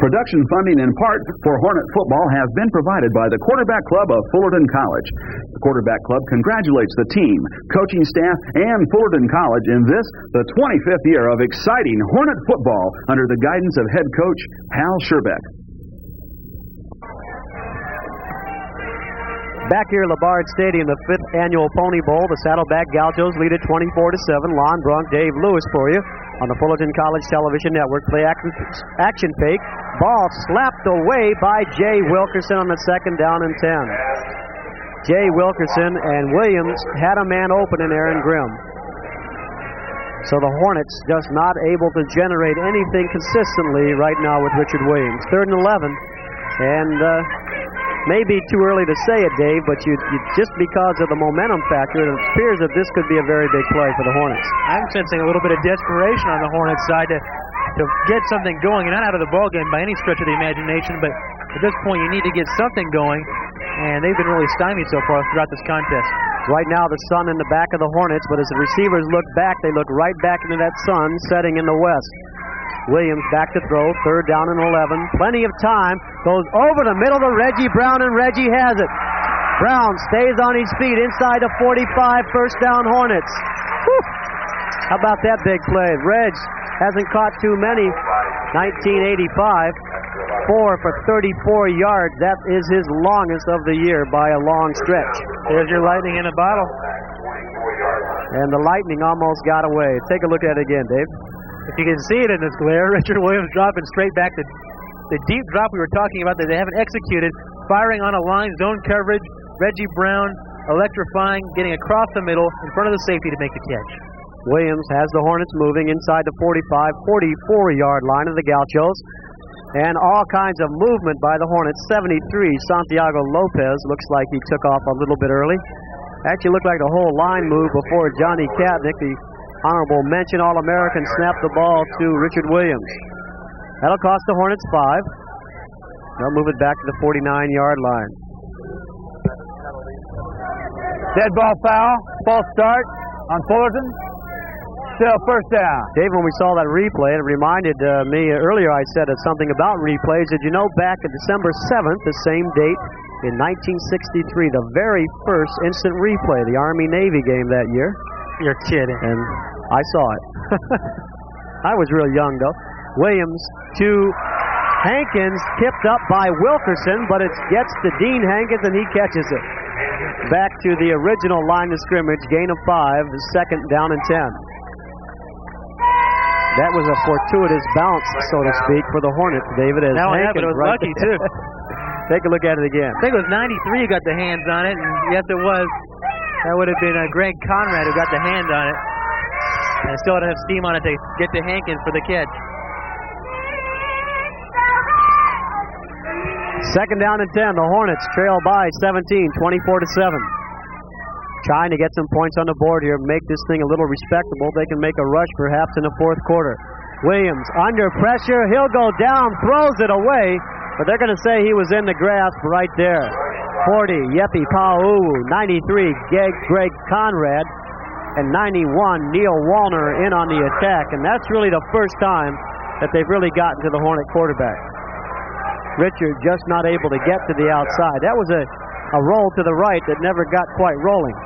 Production funding in part for Hornet football has been provided by the Quarterback Club of Fullerton College. The Quarterback Club congratulates the team, coaching staff, and Fullerton College in this, the 25th year of exciting Hornet football under the guidance of head coach Hal Scherbeck. Back here at Labard Stadium, the 5th annual Pony Bowl, the Saddleback Gauchos lead at 24-7. Lon Brunk, Dave Lewis for you on the Fullerton College Television Network. Play action fake. Ball slapped away by Jay Wilkerson on the second down and 10. Jay Wilkerson and Williams had a man open in Aaron Grimm. So the Hornets just not able to generate anything consistently right now with Richard Williams. 3rd and 11. And maybe too early to say it, Dave, but you just because of the momentum factor, it appears that this could be a very big play for the Hornets. I'm sensing a little bit of desperation on the Hornets side to get something going, and not out of the ballgame by any stretch of the imagination, but At this point, you need to get something going, and they've been really stymied so far throughout this contest. Right now, the sun in the back of the Hornets, but as the receivers look back, they look right back into that sun setting in the west. Williams back to throw, 3rd down and 11. Plenty of time, goes over the middle to Reggie Brown, and Reggie has it. Brown stays on his feet inside the 45, 1st down Hornets. Whew. How about that big play? Reg hasn't caught too many. 1985, 4 for 34 yards. That is his longest of the year by a long stretch. There's your lightning in a bottle. And the lightning almost got away. Take a look at it again, Dave. If you can see it in this glare, Richard Williams dropping straight back to the deep drop we were talking about that they haven't executed, firing on a line, zone coverage, Reggie Brown electrifying, getting across the middle in front of the safety to make the catch. Williams has the Hornets moving inside the 45, 44-yard line of the Gauchos. And all kinds of movement by the Hornets. 73, Santiago Lopez looks like he took off a little bit early. Actually looked like the whole line moved before Johnny Katnick, the honorable mention All-American, snapped the ball to Richard Williams. That'll cost the Hornets 5. They'll move it back to the 49-yard line. Dead ball foul. False start on Fullerton. Still 1st down. Dave, when we saw that replay, it reminded me earlier I said something about replays. Did you know back on December 7th, the same date in 1963, the very first instant replay, the Army-Navy game that year? You're kidding. And I saw it. I was real young, though. Williams to Hankins, tipped up by Wilkerson, but it gets to Dean Hankins, and he catches it. Back to the original line of scrimmage, gain of 5, 2nd down and 10. That was a fortuitous bounce, so to speak, for the Hornets, David. As now it was right lucky, too. Take a look at it again. I think it was 93 who got the hands on it, and yes, it was. That would have been Greg Conrad who got the hand on it. And still had enough steam on it to get to Hankins for the catch. 2nd down and 10. The Hornets trail by 17, 24-7. Trying to get some points on the board here, make this thing a little respectable. They can make a rush perhaps in the 4th quarter. Williams under pressure. He'll go down, throws it away, but they're going to say he was in the grasp right there. 40, Yepi Pau'u. 93, Greg Conrad. And 91, Neil Wallner in on the attack. And that's really the first time that they've really gotten to the Hornet quarterback. Richard just not able to get to the outside. That was a roll to the right that never got quite rolling.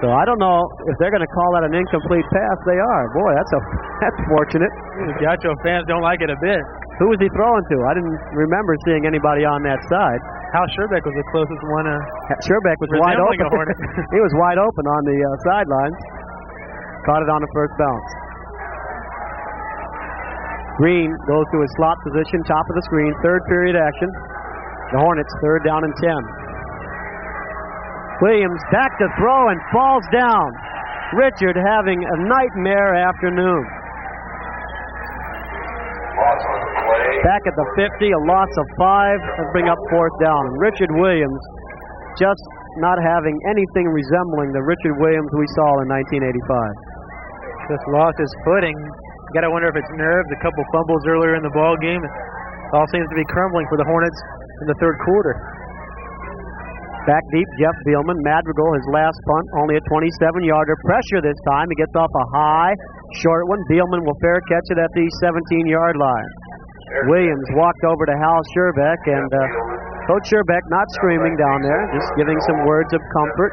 So I don't know if they're going to call that an incomplete pass. They are. Boy, that's fortunate. The Gaucho fans don't like it a bit. Who was he throwing to? I didn't remember seeing anybody on that side. Hal Scherbeck was the closest one. Scherbeck was wide open. A Hornet. He was wide open on the sidelines. Caught it on the 1st bounce. Green goes to his slot position, top of the screen. 3rd period action. The Hornets 3rd down and 10. Williams back to throw and falls down. Richard having a nightmare afternoon. Back at the 50, a loss of 5. Let's bring up 4th down. Richard Williams just not having anything resembling the Richard Williams we saw in 1985. Just lost his footing. You got to wonder if it's nerves. A couple fumbles earlier in the ball game. It all seems to be crumbling for the Hornets in the 3rd quarter. Back deep, Jeff Beelman. Madrigal, his last punt, only a 27-yarder. Pressure this time. He gets off a high, short one. Beelman will fair catch it at the 17-yard line. Williams walked over to Hal Scherbeck, and Coach Scherbeck not screaming down there, just giving some words of comfort.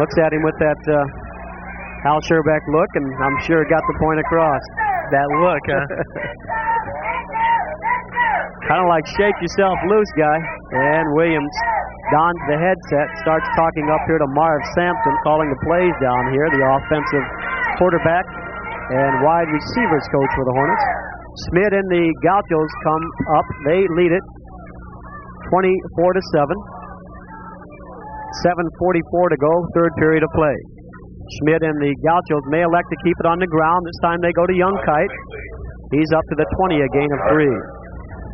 Looks at him with that Hal Scherbeck look, and I'm sure got the point across. That look, huh? Kind of like shake yourself loose, guy. And Williams dons the headset, starts talking up here to Marv Sampson, calling the plays down here, the offensive quarterback and wide receivers coach for the Hornets. Schmidt and the Gauchos come up. They lead it 24-7. 7:44 to go, 3rd period of play. Schmidt and the Gauchos may elect to keep it on the ground. This time they go to Young Kite. He's up to the 20, a gain of 3.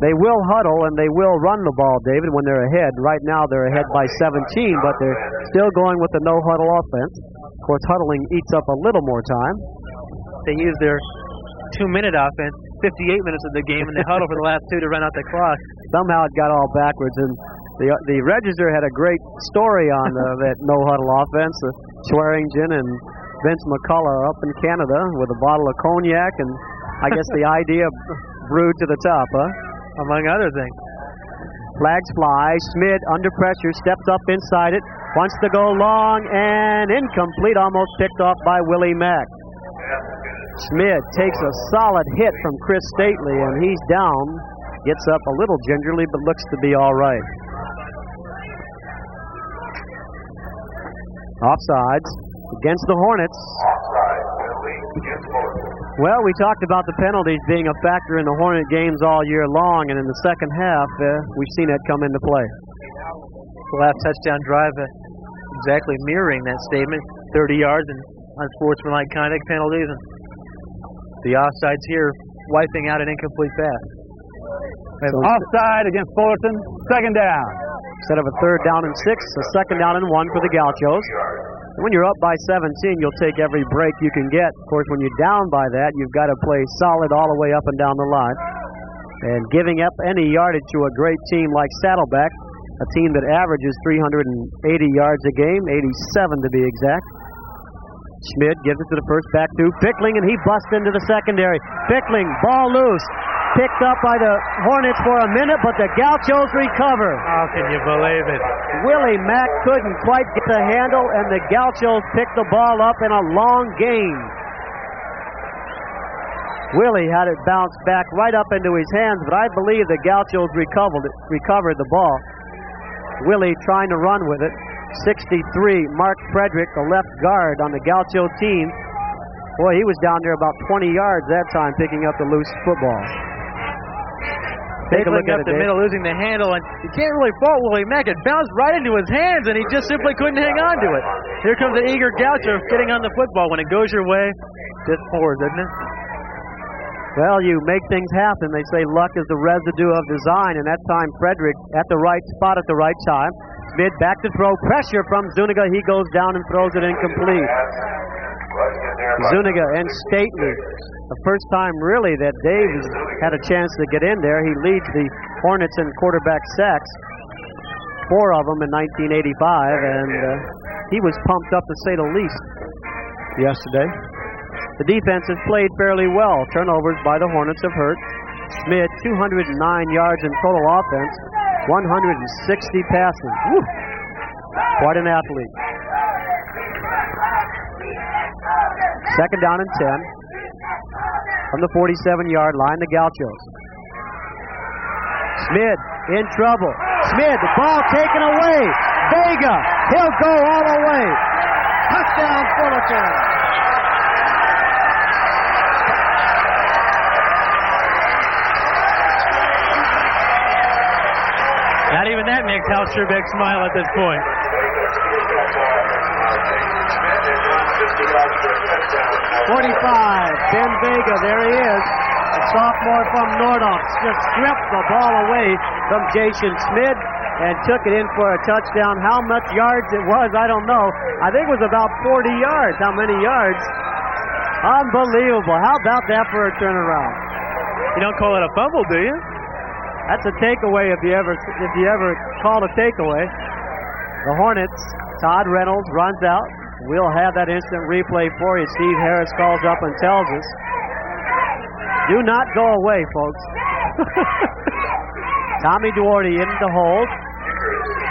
They will huddle and they will run the ball, David, when they're ahead. Right now they're ahead by 17, but they're still going with the no-huddle offense. Of course, huddling eats up a little more time. They use their 2-minute offense. 58 minutes of the game, and they huddle for the last 2 to run out the clock. Somehow it got all backwards, and the Register had a great story on that no-huddle offense. Swearingen and Vince McCullough up in Canada with a bottle of cognac, and I guess the idea brewed to the top, huh? Among other things. Flags fly. Schmid under pressure, steps up inside it, wants to go long, and incomplete, almost picked off by Willie Mack. Schmid takes a solid hit from Chris Stately, and he's down. Gets up a little gingerly, but looks to be all right. Offsides against the Hornets. Offside, penalty against Fullerton. Well, we talked about the penalties being a factor in the Hornet games all year long, and in the second half, we've seen that come into play. The last touchdown drive exactly mirroring that statement. 30 yards and unsportsmanlike conduct penalties, and the offsides here wiping out an incomplete pass. Offside against Fullerton. Second down. Instead of a 3rd down and 6, a 2nd down and 1 for the Gauchos. And when you're up by 17, you'll take every break you can get. Of course, when you're down by that, you've got to play solid all the way up and down the line. And giving up any yardage to a great team like Saddleback, a team that averages 380 yards a game, 87 to be exact. Schmid gives it to the first back to Pickling, and he busts into the secondary. Pickling, ball loose. Picked up by the Hornets for a minute, but the Gauchos recover. How can you believe it? Willie Mack couldn't quite get the handle, and the Gauchos picked the ball up in a long gain. Willie had it bounce back right up into his hands, but I believe the Gauchos recovered the ball. Willie trying to run with it. 63, Mark Frederick, the left guard on the Gaucho team. Boy, he was down there about 20 yards that time picking up the loose football. Take a look at up it, the middle, losing the handle, and you can't really fault Willie Mack. It bounced right into his hands, and he just simply couldn't hang on to it. Here comes the eager Gaucho getting on the football. When it goes your way, just pours, isn't it? Well, you make things happen. They say luck is the residue of design, and that time Frederick at the right spot at the right time. Schmid back to throw. Pressure from Zuniga. He goes down and throws it incomplete. Zuniga and Stately. The first time, really, that Dave has had a chance to get in there. He leads the Hornets in quarterback sacks, 4 of them in 1985, and he was pumped up to say the least yesterday. The defense has played fairly well. Turnovers by the Hornets have hurt. Schmid, 209 yards in total offense, 160 passing. Woo. Quite an athlete. 2nd down and 10. From the 47-yard line, the Gauchos. Schmid in trouble. Schmid, the ball taken away. Vega, he'll go all the way. Touchdown, Fullerton. Not even that makes Hal Scherbeck smile at this point. 45, Ben Vega, there he is. The sophomore from Nordhoff just stripped the ball away from Jason Schmid and took it in for a touchdown. How much yards it was, I don't know. I think it was about 40 yards. How many yards? Unbelievable. How about that for a turnaround? You don't call it a fumble, do you? That's a takeaway if you ever call a takeaway. The Hornets, Todd Reynolds runs out. We'll have that instant replay for you. Steve Harris calls up and tells us, do not go away, folks. Tommy Duarte in the hold.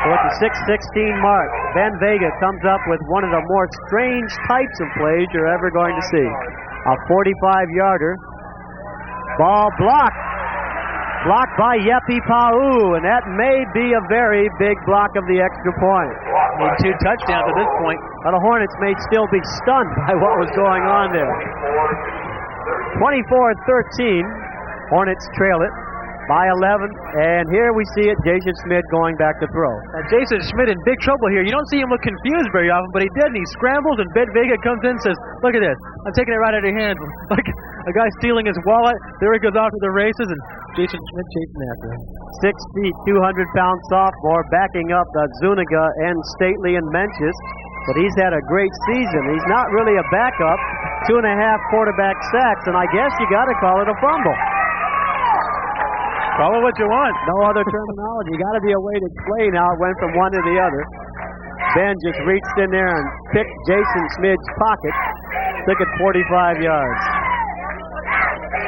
So at the 6:16 mark, Ben Vega comes up with one of the more strange types of plays you're ever going to see. A 45-yarder. Ball blocked. Blocked by Yepi Pau, and that may be a very big block of the extra point. Need 2 touchdowns at this point. Well, the Hornets may still be stunned by what was going on there. 24-13. Hornets trail it by 11, and here we see it, Jason Schmid going back to throw. Now, Jason Schmid in big trouble here. You don't see him look confused very often, but he did, and he scrambles, and Ben Vega comes in and says, look at this. I'm taking it right out of your hands. Like a guy stealing his wallet. There he goes off to the races, and Jason Schmid chasing after him. 6 feet, 200-pound sophomore backing up Zuniga and Stately and Mencius, but he's had a great season. He's not really a backup. 2.5 quarterback sacks, and I guess you got to call it a fumble. Call it what you want. No other terminology. Got to be a way to explain how it went from one to the other. Ben just reached in there and picked Jason Smid's pocket. Took it 45 yards.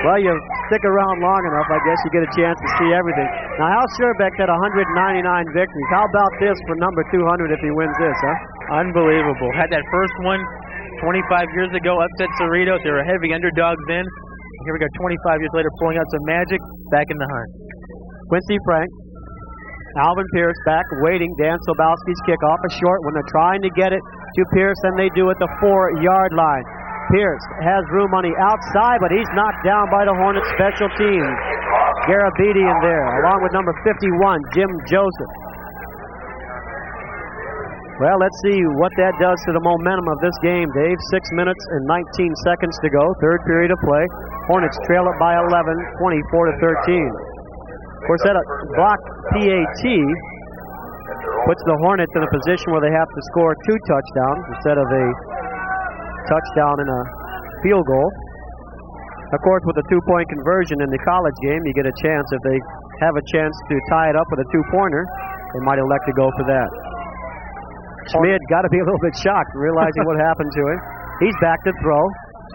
Well, you stick around long enough, I guess you get a chance to see everything. Now, Hal Scherbeck had 199 victories. How about this for number 200 if he wins this, huh? Unbelievable. Had that first one 25 years ago, upset Cerritos. They were heavy underdogs then. Here we go, 25 years later, pulling out some magic, back in the hunt. Quincy Frank, Alvin Pierce back, waiting. Dan Sobowski's kickoff, a short one. They're trying to get it to Pierce, and they do at the 4-yard line. Pierce has room on the outside, but he's knocked down by the Hornets special teams. Garabedian in there, along with number 51, Jim Joseph. Well, let's see what that does to the momentum of this game, Dave. 6 minutes and 19 seconds to go, third period of play. Hornets trail it by 11, 24-13. Of course, that block PAT puts the Hornets in a position where they have to score 2 touchdowns instead of a touchdown and a field goal. Of course, with a 2-point conversion in the college game, you get a chance. If they have a chance to tie it up with a 2-pointer, they might elect to go for that. Smid got to be a little bit shocked realizing what happened to him. He's back to throw.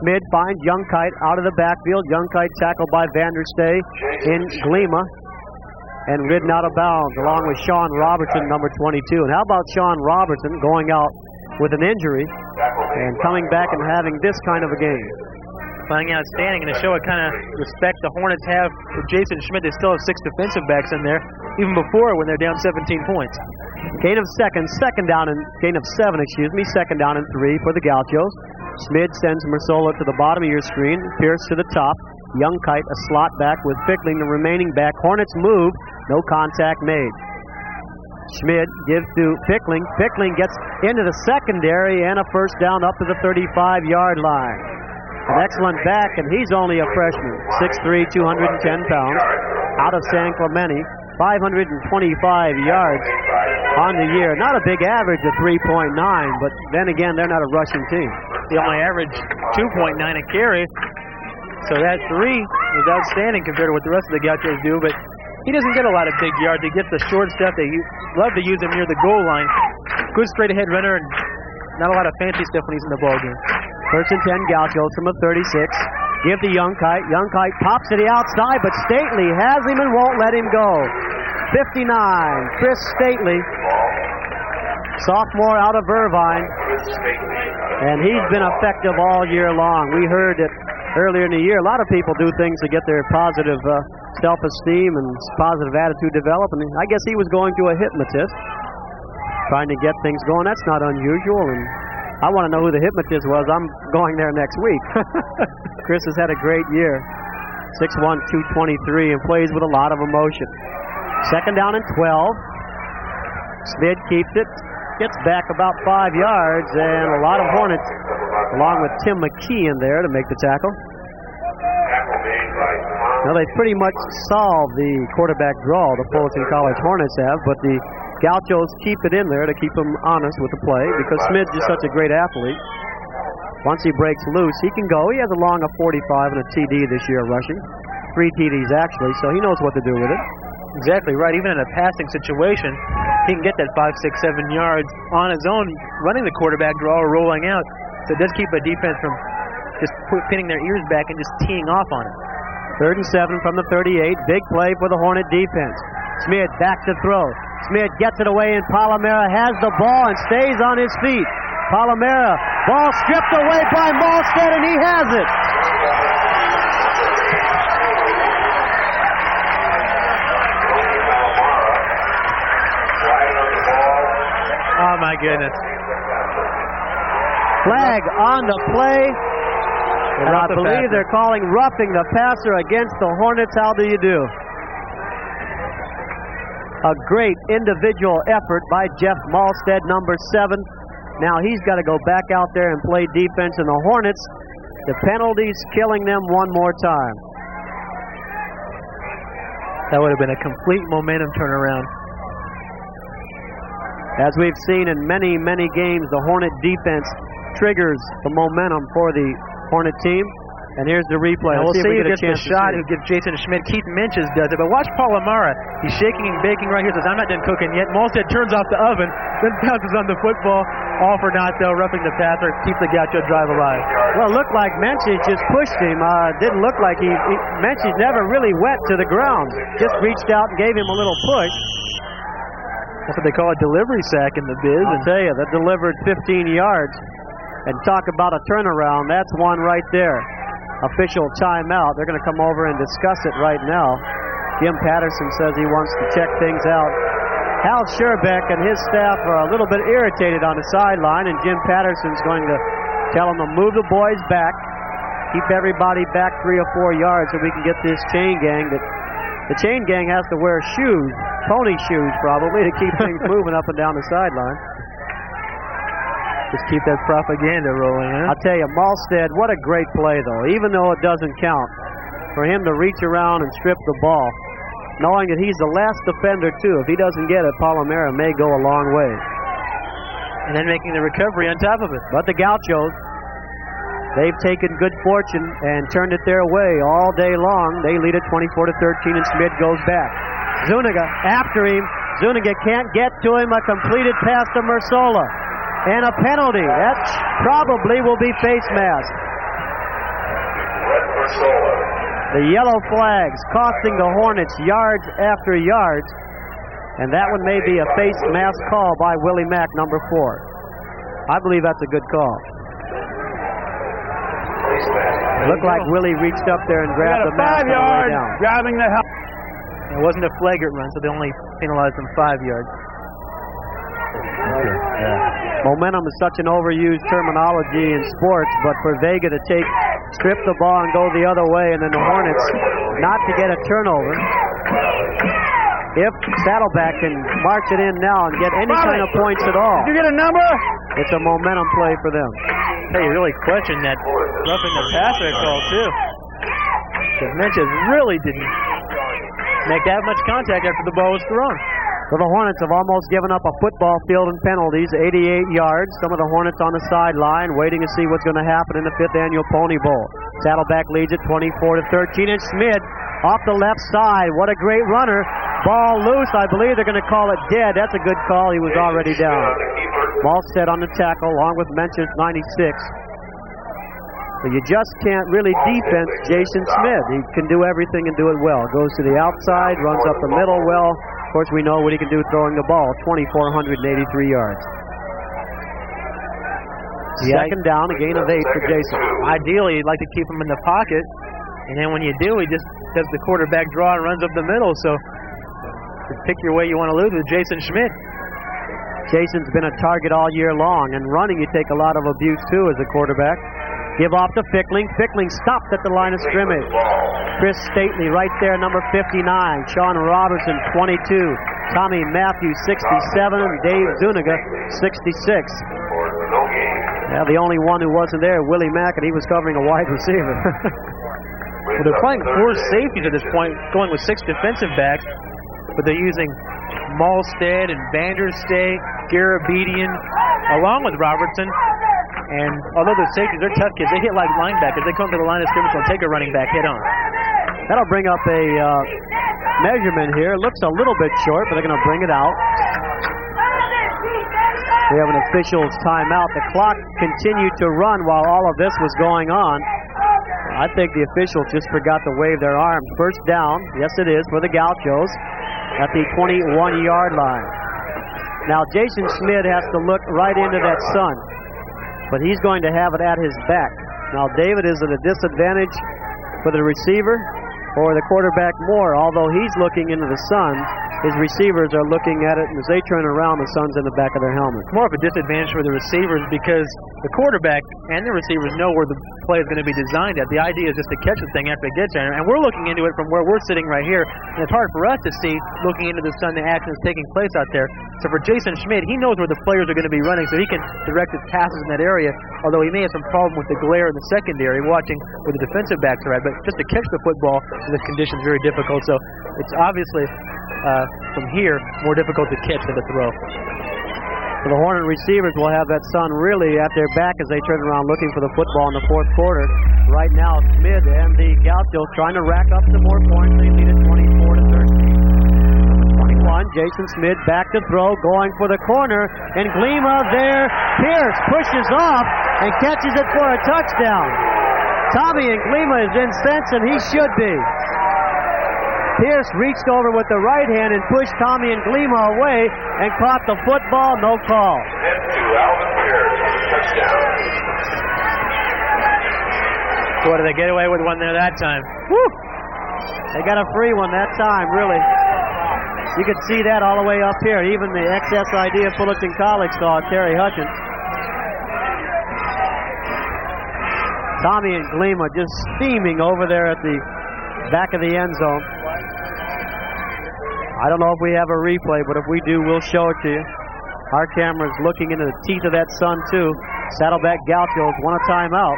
Smid finds Youngkite out of the backfield. Youngkite tackled by Vanderstay in Glima and ridden out of bounds along with Sean Robertson, number 22. And how about Sean Robertson going out with an injury and coming back and having this kind of a game? Playing outstanding, and to show what kind of respect the Hornets have with Jason Schmidt. They still have 6 defensive backs in there, even before when they're down 17 points. Gain of second down and 7, second down and 3 for the Gauchos. Smid sends Mersola to the bottom of your screen, Pierce to the top, Youngkite a slot back with Fickling the remaining back. Hornets move, no contact made. Schmid gives to Fickling. Fickling gets into the secondary and a first down up to the 35-yard line. An excellent back, and he's only a freshman, 6'3", 210 pounds, out of San Clemente, 525 yards on the year. Not a big average of 3.9, but then again, they're not a rushing team. They only average 2.9 a carry, so that 3 is outstanding compared to what the rest of the Gauchos do, but he doesn't get a lot of big yards. He gets the short stuff. They love to use him near the goal line. Good straight-ahead runner, and not a lot of fancy stuff when he's in the ball game. First and 10 Gauchos from the 36. Give to Youngkite. Youngkite pops to the outside, but Stately has him and won't let him go. 59, Chris Stately, sophomore out of Irvine, and he's been effective all year long. We heard that earlier in the year, a lot of people do things to get their positive self-esteem and positive attitude developed, and I guess he was going to a hypnotist, trying to get things going. That's not unusual, and I want to know who the hypnotist was. I'm going there next week. Chris has had a great year. 6'1", 223, and plays with a lot of emotion. Second down and 12. Smid keeps it. Gets back about 5 yards, and a lot of Hornets, along with Tim McKee in there to make the tackle. Now, they pretty much solved the quarterback draw the Fullerton College Hornets have, but the Gauchos keep it in there to keep them honest with the play because Smid's just such a great athlete. Once he breaks loose, he can go. He has a long of 45 and a TD this year rushing. 3 TDs actually, so he knows what to do with it. Exactly right. Even in a passing situation, he can get that 5, 6, 7 yards on his own, running the quarterback draw or rolling out. So it does keep a defense from just pinning their ears back and just teeing off on it. 3rd and 7 from the 38. Big play for the Hornet defense. Smid back to throw. Smid gets it away, and Palomera has the ball and stays on his feet. Palomera, ball stripped away by Malstead, and he has it. Oh, my goodness. Flag on the play. And I believe they're calling roughing the passer against the Hornets. How do you do? A great individual effort by Jeff Malstead, number 7. Now he's got to go back out there and play defense, and the Hornets, the penalties killing them one more time. That would have been a complete momentum turnaround. As we've seen in many, many games, the Hornet defense triggers the momentum for the Hornet team. And here's the replay. And we'll see if we who get gets a the chance to shot, see who gives Jason Schmidt. Keith Minches does it. But watch Paul Amara. He's shaking and baking right here. Says, I'm not done cooking yet. Molstead turns off the oven, then bounces on the football. All for naught, though. Roughing the passer. Keeps the Gaucho drive alive. Well, it looked like Menchie just pushed him. Didn't look like Menchie never really went to the ground. Just reached out and gave him a little push. That's what they call a delivery sack in the biz. I'll tell you, that delivered 15 yards. And talk about a turnaround. That's one right there. Official timeout. They're going to come over and discuss it right now. Jim Patterson says he wants to check things out. Hal Scherbeck and his staff are a little bit irritated on the sideline, and Jim Patterson's going to tell them to move the boys back, keep everybody back 3 or 4 yards so we can get this chain gang. The chain gang has to wear shoes, pony shoes probably, to keep things moving up and down the sideline. Just keep that propaganda rolling, huh? I'll tell you, Molstead, what a great play, though. Even though it doesn't count, for him to reach around and strip the ball, knowing that he's the last defender, too. If he doesn't get it, Palomera may go a long way. And then making the recovery on top of it. But the Gauchos, they've taken good fortune and turned it their way all day long. They lead it 24-13, and Schmidt goes back. Zuniga after him. Zuniga can't get to him. A completed pass to Mersola. And a penalty. That probably will be face mask. The yellow flags costing the Hornets yards after yards. And that one may be a face mask call by Willie Mack, number 4. I believe that's a good call. Looked like Willie reached up there and grabbed the mask on the way down. Grabbing the helmet. It wasn't a flagrant run, so they only penalized him 5 yards. Momentum is such an overused terminology in sports, but for Vega to strip the ball and go the other way, and then the Hornets not to get a turnover. If Saddleback can march it in now and get any kind of points at all, Did you get a number? it's a momentum play for them. Hey, you really question that roughing the passer call, too. Because Menches really didn't make that much contact after the ball was thrown. So the Hornets have almost given up a football field in penalties, 88 yards. Some of the Hornets on the sideline waiting to see what's going to happen in the 5th Annual Pony Bowl. Saddleback leads it 24-13, and Schmidt off the left side. What a great runner. Ball loose. I believe they're going to call it dead. That's a good call. He was already down. Malstead on the tackle, along with Menches, 96. But you just can't really defense Jason Schmidt. He can do everything and do it well. Goes to the outside, runs up the middle well. Of course, we know what he can do throwing the ball. 2,483 yards. Second down, a gain of 8 for Jason. Ideally, you'd like to keep him in the pocket. And then when you do, he just does the quarterback draw and runs up the middle. So pick your way you want to lose with Jason Schmidt. Jason's been a target all year long, and running you take a lot of abuse too as a quarterback. Give off to Fickling. Fickling stopped at the line of scrimmage. Chris Stately right there, number 59. Sean Robertson, 22. Tommy Matthews, 67. And Dave Zuniga, 66. Yeah, the only one who wasn't there, Willie Mack, and he was covering a wide receiver. Well, they're playing 4 safeties at this point, going with 6 defensive backs, but they're using Malstead and Vanderstee, Garabedian, along with Robertson. And although they're safeties, they're tough kids. They hit like linebackers. They come to the line of scrimmage, they'll take a running back head on. That'll bring up a measurement here. It looks a little bit short, but they're going to bring it out. We have an official's timeout. The clock continued to run while all of this was going on. I think the officials just forgot to wave their arms. First down, yes it is, for the Gauchos at the 21-yard line. Now Jason Schmidt has to look right into that sun, but he's going to have it at his back. Now David is at a disadvantage for the receiver or the quarterback more. Although he's looking into the sun, his receivers are looking at it, and as they turn around, the sun's in the back of their helmet. More of a disadvantage for the receivers because the quarterback and the receivers know where the play is going to be designed at. The idea is just to catch the thing after it gets there, and we're looking into it from where we're sitting right here, and it's hard for us to see, looking into the sun, the action is taking place out there. So for Jason Schmidt, he knows where the players are going to be running, so he can direct his passes in that area, although he may have some problem with the glare in the secondary, watching where the defensive backs are at, but just to catch the football in this condition is very difficult. So it's obviously from here more difficult to catch than to throw. So the Hornet receivers will have that sun really at their back as they turn around looking for the football in the fourth quarter. Right now, Smith and the Gauchos trying to rack up some more points. They lead it 24-13. 21, Jason Smith back to throw, going for the corner, and Glima there. Pierce pushes off and catches it for a touchdown. Tommy and Glima is incensed, and he should be. Pierce reached over with the right hand and pushed Tommy and Glima away and caught the football. No call. To Alvin Pierce, touchdown. What, did they get away with one there that time? Woo! They got a free one that time, really. You could see that all the way up here. Even the XSID of Fullerton College saw Terry Hutchins. Tommy and Glima just steaming over there at the back of the end zone. I don't know if we have a replay, but if we do, we'll show it to you. Our camera's looking into the teeth of that sun, too. Saddleback Gauchos want a timeout.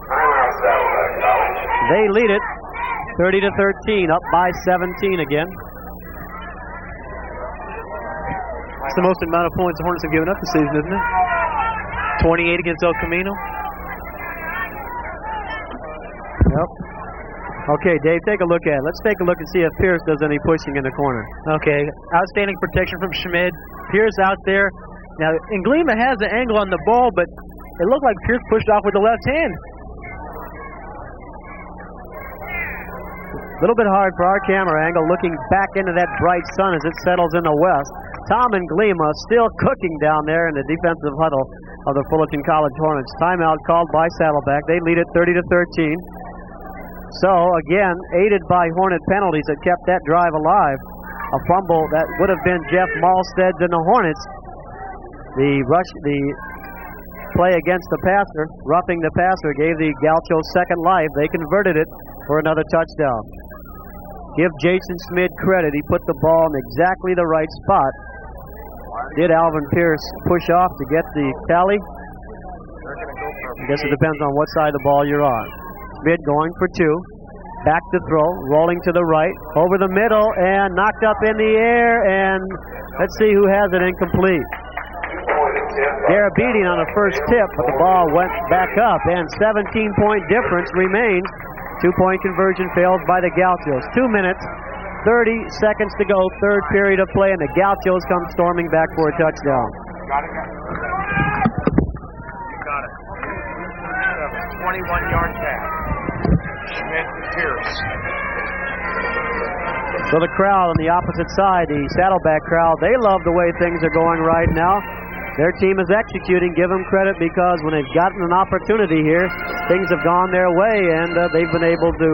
Timeout, Saddleback College. They lead it 30-13, up by 17 again. That's the most amount of points the Hornets have given up this season, isn't it? 28 against El Camino. Yep. Okay, Dave, take a look at it. Let's take a look and see if Pierce does any pushing in the corner. Okay, outstanding protection from Schmid. Pierce out there. Now, Glima has the angle on the ball, but it looked like Pierce pushed off with the left hand. A little bit hard for our camera angle, looking back into that bright sun as it settles in the west. Tom and Glima still cooking down there in the defensive huddle of the Fullerton College Hornets. Timeout called by Saddleback. They lead it 30-13. So, again, aided by Hornet penalties that kept that drive alive. A fumble that would have been Jeff Malstead's and the Hornets. The play against the passer, roughing the passer, gave the Gauchos second life. They converted it for another touchdown. Give Jason Smith credit. He put the ball in exactly the right spot. Did Alvin Pierce push off to get the tally? I guess it depends on what side of the ball you're on. Smith going for two. Back to throw. Rolling to the right. Over the middle and knocked up in the air. And let's see who has it incomplete. Garabedian on the first tip, but the ball went back up. And 17-point difference remains. 2-point conversion failed by the Gauchos. 2 minutes, 30 seconds to go. Third period of play, and the Gauchos come storming back for a touchdown. Got it. 21-yard pass. Schmidt Pierce. So the crowd on the opposite side, the Saddleback crowd, they love the way things are going right now. Their team is executing. Give them credit because when they've gotten an opportunity here, things have gone their way, and they've been able to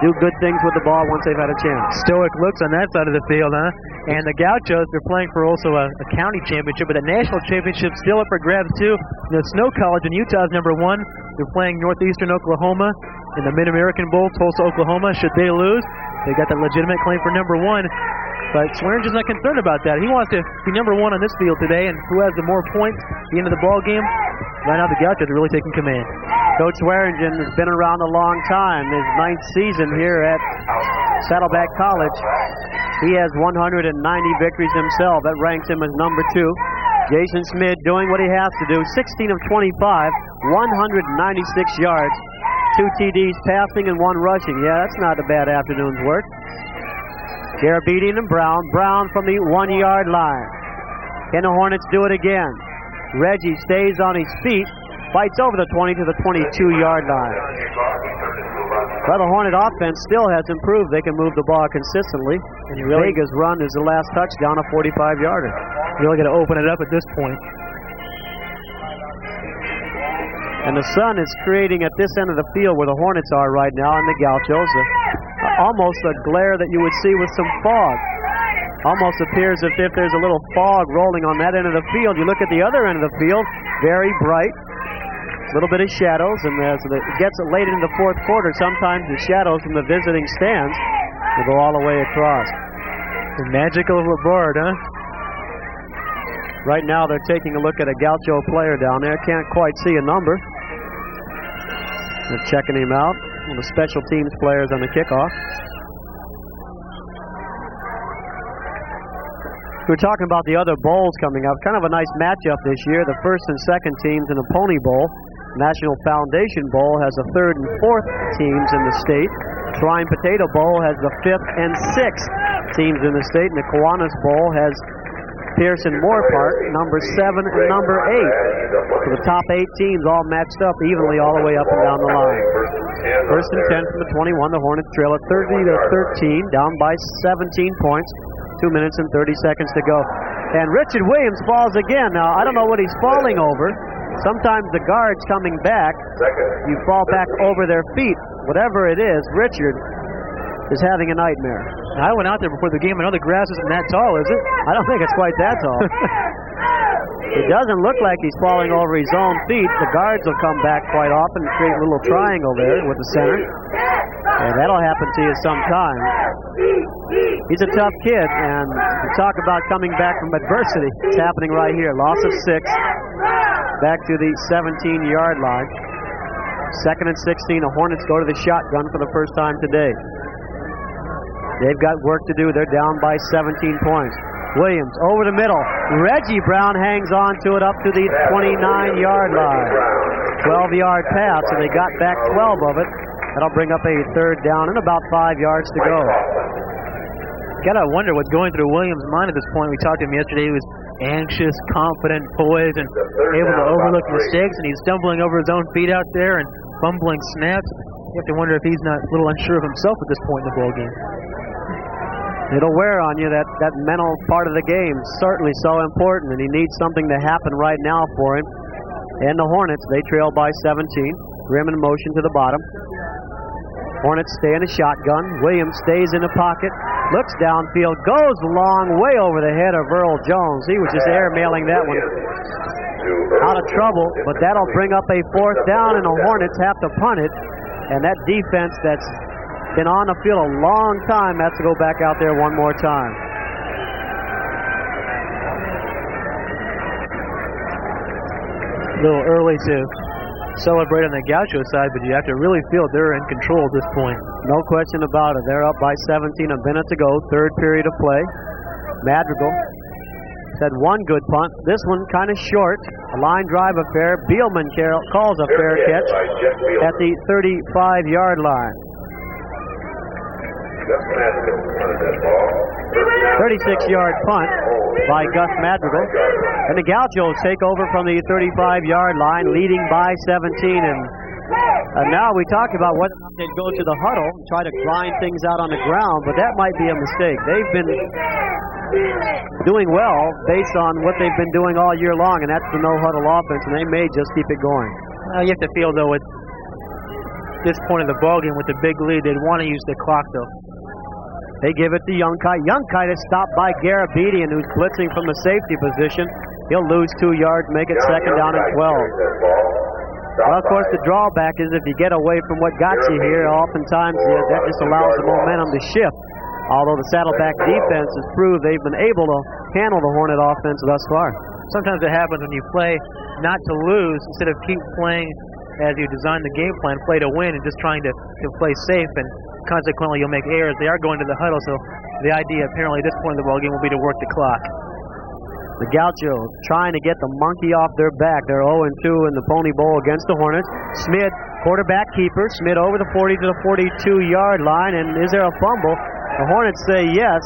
do good things with the ball once they've had a chance. Stoic looks on that side of the field, huh? And the Gauchos, they're playing for also a county championship, but a national championship still up for grabs, too. The Snow College in Utah's #1. They're playing Northeastern Oklahoma in the Mid-American Bowl, Tulsa, Oklahoma. Should they lose, they got the legitimate claim for #1. But Swearingen's not concerned about that. He wants to be #1 on this field today, and who has the more points at the end of the ball game? Right now, the Gauchos are really taking command. Coach Swearingen has been around a long time. His 9th season here at Saddleback College. He has 190 victories himself. That ranks him as #2. Jason Smith doing what he has to do. 16 of 25, 196 yards, 2 TDs passing and 1 rushing. Yeah, that's not a bad afternoon's work. Garabedian and Brown. Brown from the 1-yard line. Can the Hornets do it again? Reggie stays on his feet, fights over the 20 to the 22-yard line. Well, the Hornet offense still has improved. They can move the ball consistently. And Vega's run is the last touchdown, a 45-yarder. You really got to open it up at this point. And the sun is creating at this end of the field where the Hornets are right now, and the Gauchos. Almost a glare that you would see with some fog. Almost appears as if there's a little fog rolling on that end of the field. You look at the other end of the field, very bright. A little bit of shadows, and as it gets late into the fourth quarter, sometimes the shadows from the visiting stands will go all the way across. The magical Labard, huh? Right now they're taking a look at a Gaucho player down there. Can't quite see a number. They're checking him out. One of the special teams players on the kickoff. We're talking about the other bowls coming up. Kind of a nice matchup this year. The first and second teams in the Pony Bowl. National Foundation Bowl has the third and fourth teams in the state. Shrine Potato Bowl has the fifth and sixth teams in the state. And the Kiwanis Bowl has Pearson Moore Park, number 7 and number 8. So the top 8 teams all matched up evenly all the way up and down the line. First and 10 from the 21. The Hornets trail at 30-13, down by 17 points. 2 minutes and 30 seconds to go. And Richard Williams falls again. Now, I don't know what he's falling over. Sometimes the guards coming back, you fall back over their feet. Whatever it is, Richard is having a nightmare. I went out there before the game. I know the grass isn't that tall, is it? I don't think it's quite that tall. It doesn't look like he's falling over his own feet. The guards will come back quite often and create a little triangle there with the center. And that'll happen to you sometime. He's a tough kid, and you talk about coming back from adversity. It's happening right here. Loss of 6. Back to the 17-yard line. Second and 16. The Hornets go to the shotgun for the first time today. They've got work to do. They're down by 17 points. Williams over the middle. Reggie Brown hangs on to it up to the 29-yard line. 12-yard pass, and they got back 12 of it. That'll bring up a third down and about 5 yards to go. Gotta wonder what's going through Williams' mind at this point. We talked to him yesterday. He was anxious, confident, poised, and able to overlook mistakes, and he's stumbling over his own feet out there and fumbling snaps. You have to wonder if he's not a little unsure of himself at this point in the ball game. It'll wear on you, that mental part of the game. Certainly so important, and he needs something to happen right now for him. And the Hornets, they trail by 17. Grimm in motion to the bottom. Hornets stay in a shotgun. Williams stays in the pocket, looks downfield, goes long way over the head of Earl Jones. He was just airmailing that one out of trouble, but that'll bring up a fourth down, and the Hornets have to punt it. And that defense that's been on the field a long time has to go back out there one more time. A little early to celebrate on the Gaucho side, but you have to really feel they're in control at this point. No question about it. They're up by 17, a minute to go, third period of play. Madrigal had one good punt. This one kind of short. A line drive affair. Beelman calls a fair catch at the 35-yard line. 36-yard punt by Gus Madrigal. And the Gauchos take over from the 35-yard line, leading by 17. And now we talk about whether or not they'd go to the huddle and try to grind things out on the ground, but that might be a mistake. They've been doing well based on what they've been doing all year long, and that's the no-huddle offense, and they may just keep it going. You have to feel, though, at this point of the ballgame with the big lead, they'd want to use the clock, though. They give it to Youngkite. Youngkite is stopped by Garabedian, who's blitzing from the safety position. He'll lose 2 yards, make it second down and 12. Well, of course, the drawback is if you get away from what got you here, oftentimes that just allows the momentum to shift. Although the Saddleback defense has proved they've been able to handle the Hornet offense thus far. Sometimes it happens when you play not to lose instead of keep playing as you design the game plan, play to win, and just trying to play safe, and consequently you'll make errors. They are going to the huddle, so the idea apparently at this point in the ballgame will be to work the clock. The Gauchos trying to get the monkey off their back. They're 0-2 in the Pony Bowl against the Hornets. Smith, quarterback keeper. Smith over the 40 to the 42-yard line, and is there a fumble? The Hornets say yes.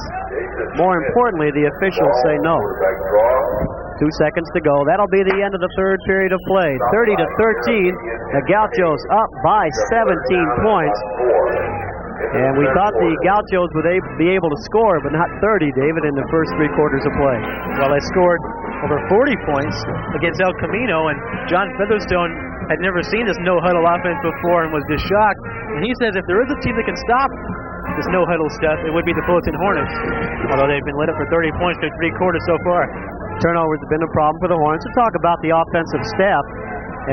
More importantly, the officials say no. 2 seconds to go. That'll be the end of the third period of play. 30-13. The Gauchos up by 17 points. And we thought the Gauchos would be able to score, but not 30, David, in the first 3 quarters of play. Well, they scored over 40 points against El Camino, and John Featherstone had never seen this no-huddle offense before and was just shocked. And he says if there is a team that can stop this no-huddle stuff, it would be the Fullerton Hornets, although they've been lit up for 30 points through 3 quarters so far. Turnovers have been a problem for the Hornets. We'll talk about the offensive staff,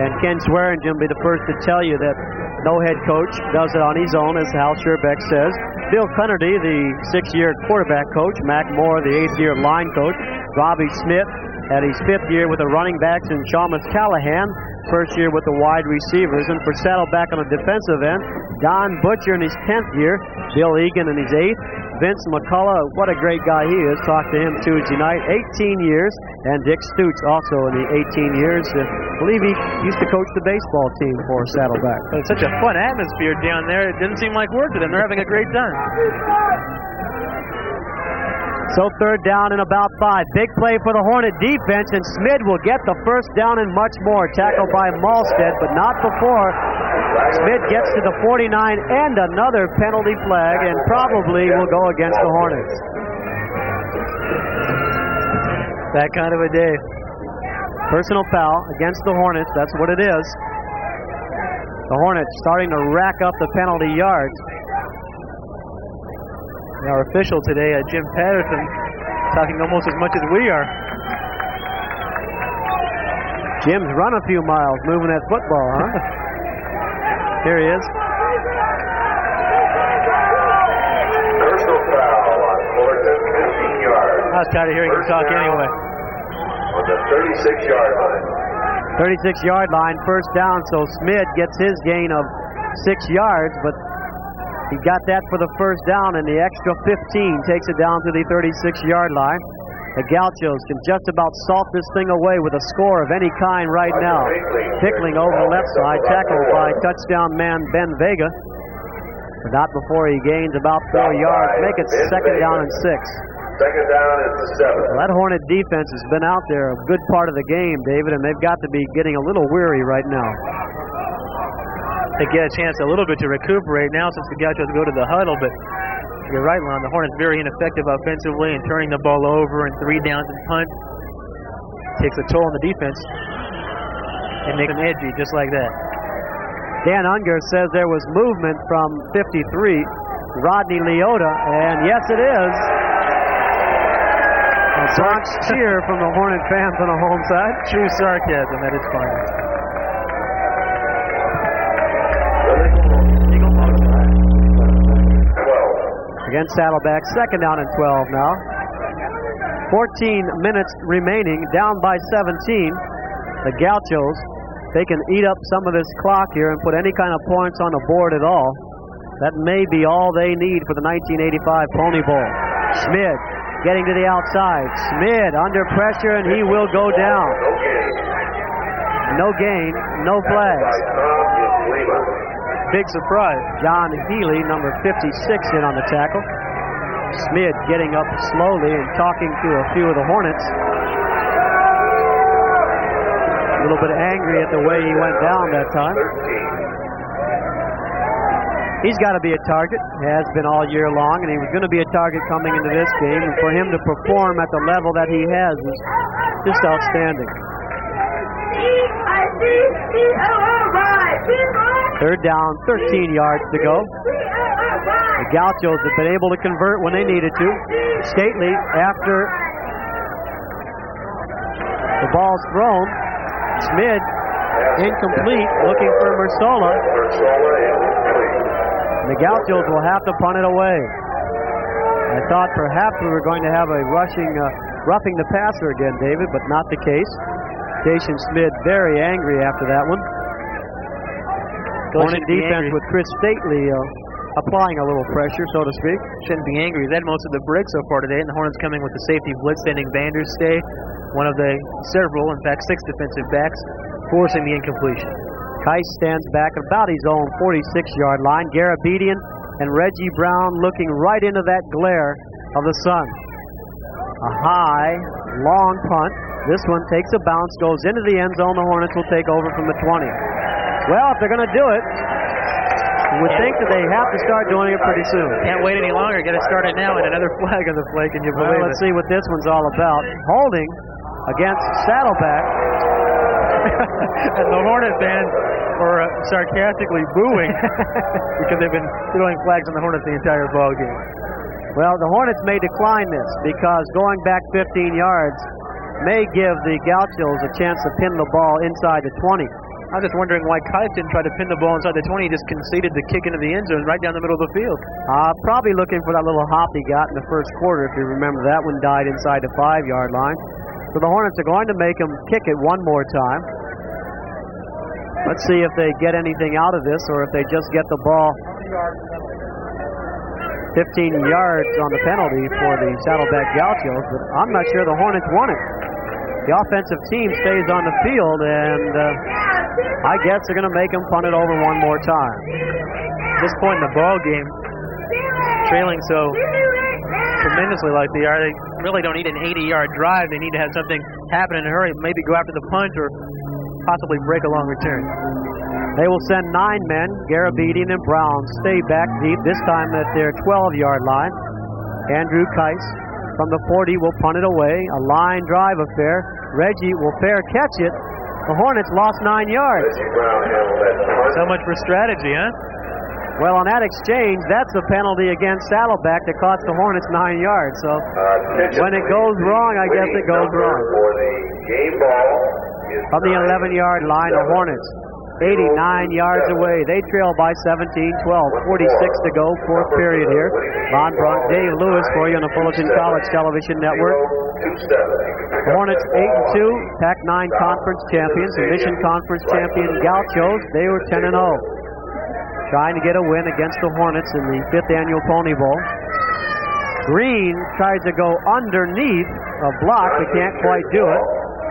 and Ken Swearingen will be the first to tell you that no head coach does it on his own, as Hal Scherbeck says. Bill Cunnerty, the 6-year quarterback coach. Mac Moore, the 8th-year line coach. Robbie Smith had his 5th year with the running backs, and Chalmers Callahan, 1st year with the wide receivers. And for Saddleback on the defensive end, Don Butcher in his 10th year, Bill Egan in his 8th, Vince McCullough, what a great guy he is. Talked to him Tuesday night. 18 years. And Dick Stutz also in the 18 years. I believe he used to coach the baseball team for Saddleback. But it's such a fun atmosphere down there. It didn't seem like work to them. They're having a great time. So third down and about 5. Big play for the Hornet defense, and Smid will get the first down and much more. Tackled by Malstead, but not before. Smid gets to the 49 and another penalty flag, and probably will go against the Hornets. That kind of a day. Personal foul against the Hornets. That's what it is. The Hornets starting to rack up the penalty yards. Our official today, Jim Patterson, talking almost as much as we are. Jim's run a few miles moving that football, huh? Here he is. Personal foul on Fullerton, 15 yards. I was tired of hearing him talk anyway. On the 36-yard line. 36-yard line, first down, so Smid gets his gain of 6 yards, but he got that for the first down, and the extra 15 takes it down to the 36-yard line. The Gauchos can just about salt this thing away with a score of any kind right now. Pickling over the left side, tackled by touchdown man Ben Vega. But not before he gains about 4 yards. Make it second down and 6. Second down and 7. Well, that Hornet defense has been out there a good part of the game, David, and they've got to be getting a little weary right now. They get a chance a little bit to recuperate now since the Gauchos go to the huddle, but you're right, Lon. The Hornets very ineffective offensively and turning the ball over and 3 downs and punt. Takes a toll on the defense and makes them edgy just like that. Dan Unger says there was movement from 53, Rodney Leota, and yes it is. A Bronx cheer from the Hornet fans on the home side. True sarcasm at its finest. Against Saddleback, second down and 12 now. 14 minutes remaining, down by 17. The Gauchos, they can eat up some of this clock here and put any kind of points on the board at all. That may be all they need for the 1985 Pony Bowl. Smid getting to the outside. Smid under pressure, and he will go down. No gain, no flags. Big surprise. John Healy, number 56, in on the tackle. Smid getting up slowly and talking to a few of the Hornets. A little bit angry at the way he went down that time. He's got to be a target, has been all year long, and he was going to be a target coming into this game. And for him to perform at the level that he has is just outstanding. Third down, 13 yards to go. The Gauchos have been able to convert when they needed to. Stately, after the ball's thrown, Smid incomplete, looking for Mersola. The Gauchos will have to punt it away. I thought perhaps we were going to have a roughing the passer again, David, but not the case. Station Smid very angry after that one. Hornet defense with Chris Stately applying a little pressure, so to speak. Shouldn't be angry. He's had most of the break so far today, and the Hornets coming with the safety blitz, sending Vanderstay, one of the several, in fact 6 defensive backs, forcing the incompletion. Keiss stands back about his own 46-yard line. Garabedian and Reggie Brown looking right into that glare of the sun. A high, long punt. This one takes a bounce, goes into the end zone. The Hornets will take over from the 20. Well, if they're going to do it, you would think that they have to start doing it pretty soon. Can't wait any longer. Get it started now, and another flag on the play. Can you believe it? Let's see what this one's all about. Holding against Saddleback. And the Hornet fans were sarcastically booing because they've been throwing flags on the Hornets the entire ball game. Well, the Hornets may decline this because going back 15 yards may give the Gauchos a chance to pin the ball inside the 20. I was just wondering why Keiss didn't try to pin the ball inside the 20. He just conceded the kick into the end zone right down the middle of the field. Probably looking for that little hop he got in the first quarter, if you remember. That one died inside the 5-yard line. So the Hornets are going to make him kick it one more time. Let's see if they get anything out of this or if they just get the ball 15 yards on the penalty for the Saddleback Gauchos, but I'm not sure the Hornets won it. The offensive team stays on the field, and I guess they're going to make them punt it over one more time. At this point in the ball game, trailing so tremendously like they are, they really don't need an 80-yard drive. They need to have something happen in a hurry, maybe go after the punt or possibly break a long return. They will send 9 men. Garabedian and Brown stay back deep, this time at their 12-yard line. Andrew Keiss from the 40 will punt it away. A line drive affair. Reggie will fair catch it. The Hornets lost 9 yards. So much for strategy, huh? Well, on that exchange, that's a penalty against Saddleback that cost the Hornets 9 yards. So when it goes wrong, I guess it goes wrong. From the 11-yard line, the Hornets 89 yards away. They trail by 17-12. 46 to go, fourth period here. Von Brunk, Dave Lewis for you on the Fullerton College Television Network. The Hornets 8-2, Pac-9 Conference champions, Mission Conference champion Gauchos. They were 10-0. Trying to get a win against the Hornets in the 5th annual Pony Bowl. Green tries to go underneath a block, but can't quite do it.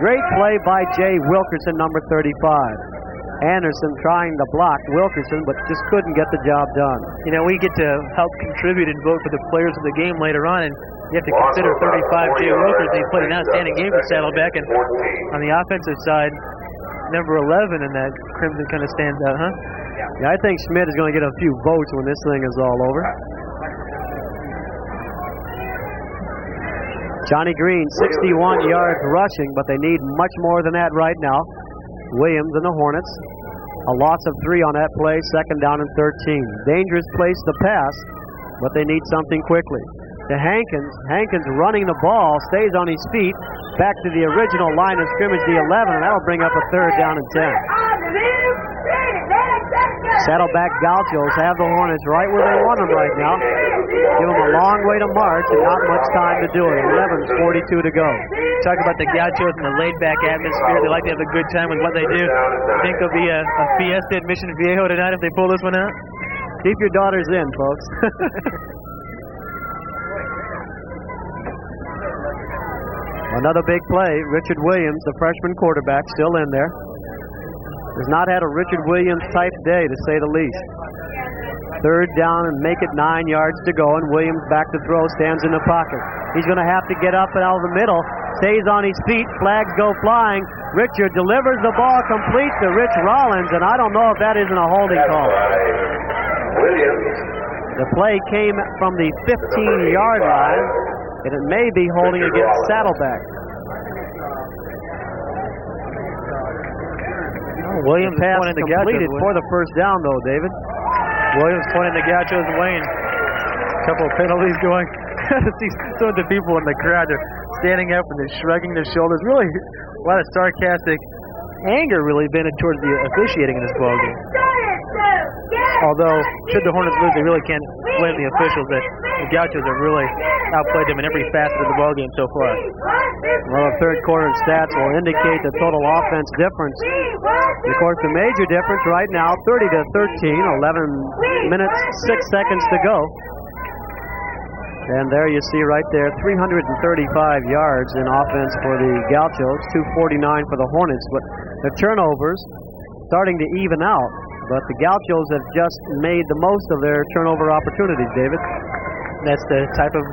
Great play by Jay Wilkerson, number 35. Anderson trying to block Wilkerson, but just couldn't get the job done. You know, we get to help contribute and vote for the players of the game later on, and you have to consider 35 Jay Wilkerson. He played an outstanding game for Saddleback, and on the offensive side, number 11 in that crimson kind of stands out, huh? Yeah, I think Schmidt is going to get a few votes when this thing is all over. Johnny Green, 61 yards rushing, but they need much more than that right now. Williams and the Hornets. A loss of 3 on that play, 2nd down and 13. Dangerous place to pass, but they need something quickly. To Hankins. Hankins running the ball, stays on his feet, back to the original line of scrimmage, the 11, and that'll bring up a 3rd down and 10. Saddleback Gauchos have the Hornets right where they want them right now. Give them a long way to march and not much time to do it. 11:42 to go. Talk about the Gauchos and the laid-back atmosphere. They like to have a good time with what they do. Think there'll be a fiesta at Mission Viejo tonight if they pull this one out? Keep your daughters in, folks. Another big play. Richard Williams, the freshman quarterback, still in there. Has not had a Richard Williams type day, to say the least. 3rd down and make it 9 yards to go, and Williams back to throw, stands in the pocket. He's going to have to get up and out of the middle, stays on his feet, flags go flying. Richard delivers the ball complete to Rich Rollins, and I don't know if that isn't a holding call. The play came from the 15-yard line, and it may be holding against Saddleback. Williams pointing the completed for the 1st down, though, David. Williams pointing the Gauchos away, and a couple of penalties going. See some of the people in the crowd are standing up and they're shrugging their shoulders. Really, a lot of sarcastic anger really vented towards the officiating in this ballgame. Although, should the Hornets lose, they really can't blame the officials. The Gauchos have really outplayed them in every facet of the ballgame so far. Well, the 3rd quarter stats will indicate the total offense difference. Of course, the major difference right now, 30-13, 11 minutes, 6 seconds to go. And there you see right there, 335 yards in offense for the Gauchos, 249 for the Hornets. But the turnovers starting to even out. But the Gauchos have just made the most of their turnover opportunities, David. That's the type of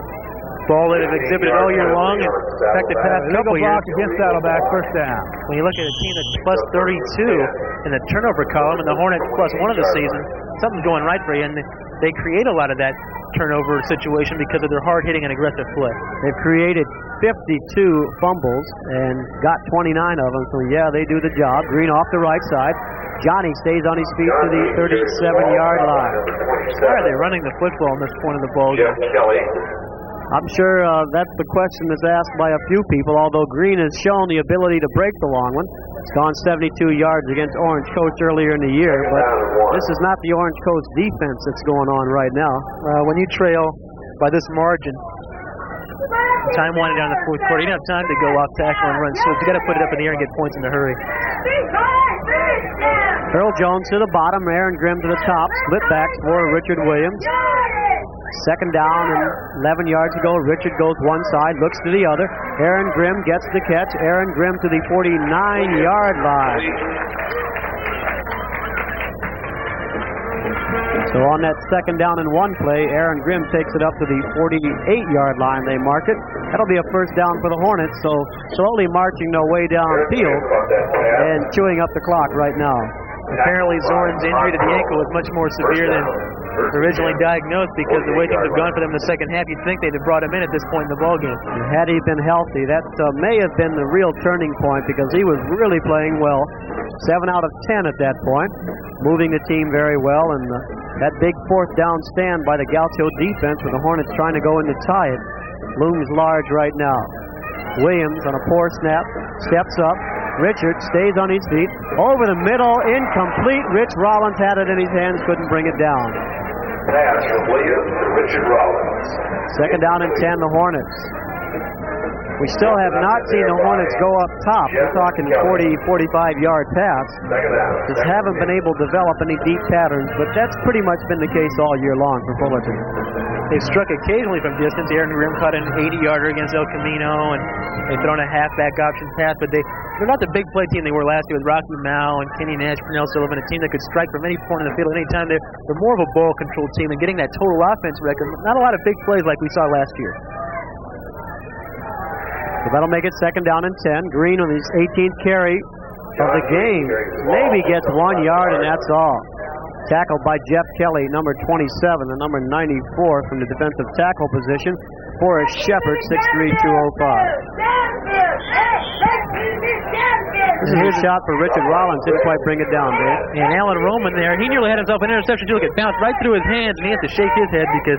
ball that have exhibited all year long. In fact, the past couple years against Saddleback, 1st down. When you look at a team that's plus 32 in the turnover column and the Hornets plus 1 of the season, something's going right for you. And they create a lot of that turnover situation because of their hard-hitting and aggressive play. They've created 52 fumbles and got 29 of them. So, yeah, they do the job. Green off the right side. Johnny stays on his feet to the 37-yard line. Why are they running the football in this point of the ball game? I'm sure that's the question that's asked by a few people, although Green has shown the ability to break the long one. It's gone 72 yards against Orange Coast earlier in the year, but this is not the Orange Coast defense that's going on right now. When you trail by this margin, time winding down the 4th quarter, you don't have time to go off tackle and run sweeps. You got to put it up in the air and get points in a hurry. Earl Jones to the bottom, Aaron Grimm to the top. Split backs for Richard Williams. Second down and 11 yards to go. Richard goes one side, looks to the other. Aaron Grimm gets the catch. Aaron Grimm to the 49-yard line. So on that second down and one play, Aaron Grimm takes it up to the 48-yard line. They mark it. That'll be a first down for the Hornets. So slowly marching their way downfield and chewing up the clock right now. Apparently Zorn's injury to the ankle was much more severe than originally diagnosed because the way things have gone for them in the second half, you'd think they'd have brought him in at this point in the ballgame. Had he been healthy, that may have been the real turning point because he was really playing well. 7 out of 10 at that point, moving the team very well, and that big fourth down stand by the Gaucho defense with the Hornets trying to go in to tie it looms large right now. Williams on a poor snap, steps up. Richard stays on his feet. Over the middle, incomplete. Rich Rollins had it in his hands, couldn't bring it down. Pass from Williams to Richard Rollins. Second down and 10, the Hornets. We still have not seen the Hornets go up top. We're talking 40, 45-yard pass. Just haven't been able to develop any deep patterns, but that's pretty much been the case all year long for Fullerton. They've struck occasionally from distance. Aaron Grimm caught an 80-yarder against El Camino, and they've thrown a halfback option pass, but they're not the big play team they were last year with Rocky Mao and Kenny Nash, Pernell Sullivan, a team that could strike from any point in the field at any time. They're more of a ball control team and getting that total offense record. Not a lot of big plays like we saw last year. So that'll make it second down and 10. Green on his 18th carry of the game. Maybe gets 1 yard, and that's all. Tackled by Jeff Kelly, number 27, and number 94 from the defensive tackle position. Forrest Shepard, 6'3", 205. This is a shot for Richard Rollins. Didn't quite bring it down, Dave. And Alan Roman there, he nearly had himself an interception too. It bounced right through his hands, and he had to shake his head because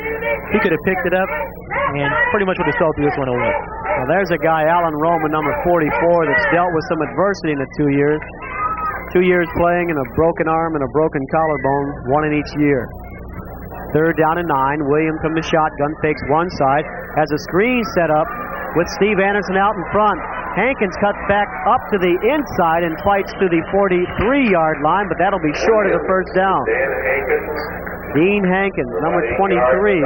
he could have picked it up and pretty much would have saw through this one away. Well, there's a guy, Alan Roman, number 44, that's dealt with some adversity in the 2 years. 2 years playing and a broken arm and a broken collarbone, one in each year. Third down and 9. Williams from the shotgun fakes one side, has a screen set up with Steve Anderson out in front. Hankins cuts back up to the inside and fights to the 43-yard line, but that'll be short of the first down. Dean Hankins, number 23.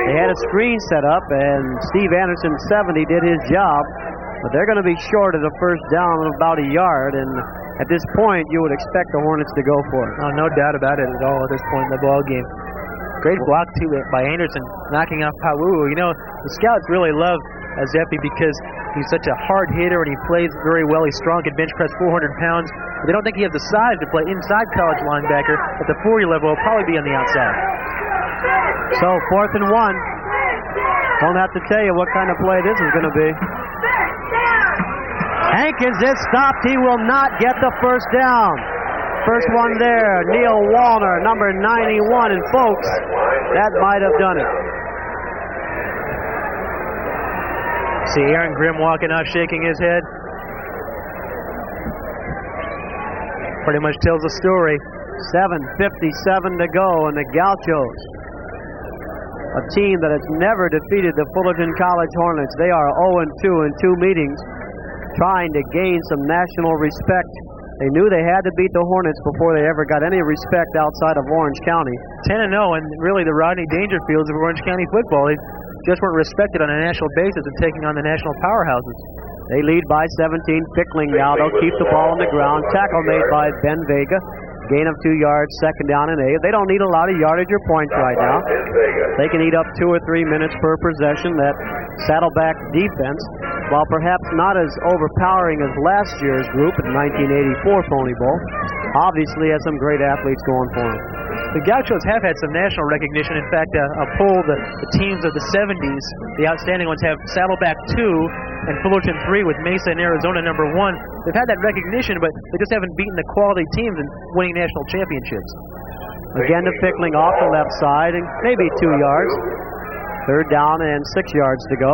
They had a screen set up, and Steve Anderson, 70, did his job, but they're going to be short of the first down of about a yard, and at this point, you would expect the Hornets to go for it. Oh, no doubt about it at all at this point in the ball game. Great block, too, by Anderson, knocking off Pau'u. You know, the scouts really love Zeppi because he's such a hard hitter and he plays very well. He's strong, can bench press 400 pounds. But they don't think he has the size to play inside college linebacker. At the 4-year level, he'll probably be on the outside. So, 4th and 1. Don't have to tell you what kind of play this is going to be. Hankins is stopped. He will not get the first down. First one there, Neil Wallner, number 91. And folks, that might have done it. See Aaron Grimm walking out, shaking his head. Pretty much tells the story. 7:57 to go, and the Gauchos, a team that has never defeated the Fullerton College Hornets. They are 0-2 in 2 meetings, trying to gain some national respect. They knew they had to beat the Hornets before they ever got any respect outside of Orange County. 10-0, and really the Rodney Dangerfields of Orange County football. They just weren't respected on a national basis and taking on the national powerhouses. They lead by 17. Pickling now. They'll keep the ball on the ground. Tackle made by Ben Vega. Gain of 2 yards, second down and 8. They don't need a lot of yardage or points right now. They can eat up 2 or 3 minutes per possession. That Saddleback defense, while perhaps not as overpowering as last year's group at the 1984 Pony Bowl, obviously has some great athletes going for them. The Gauchos have had some national recognition. In fact, a poll, the teams of the 70s, the outstanding ones, have Saddleback 2 and Fullerton 3 with Mesa and Arizona number 1. They've had that recognition, but they just haven't beaten the quality teams and winning national championships. Again to Pickling off the left side, and maybe 2 yards. Third down and 6 yards to go.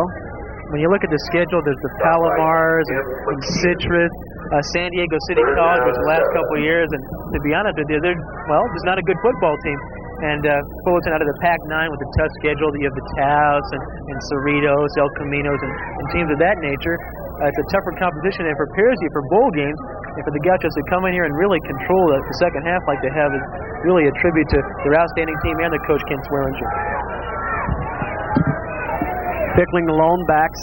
When you look at the schedule, there's the Palomars and Citrus, San Diego City College, which the last couple of years, and to be honest with you, they're just not a good football team. And Fullerton out of the Pac-9 with a tough schedule. You have the Taos and Cerritos, El Caminos, and teams of that nature. It's a tougher competition and it prepares you for bowl games. And for the Gauchos to come in here and really control the second half like they have is really a tribute to their outstanding team and their coach, Ken Swearinger. Pickling the lone backs.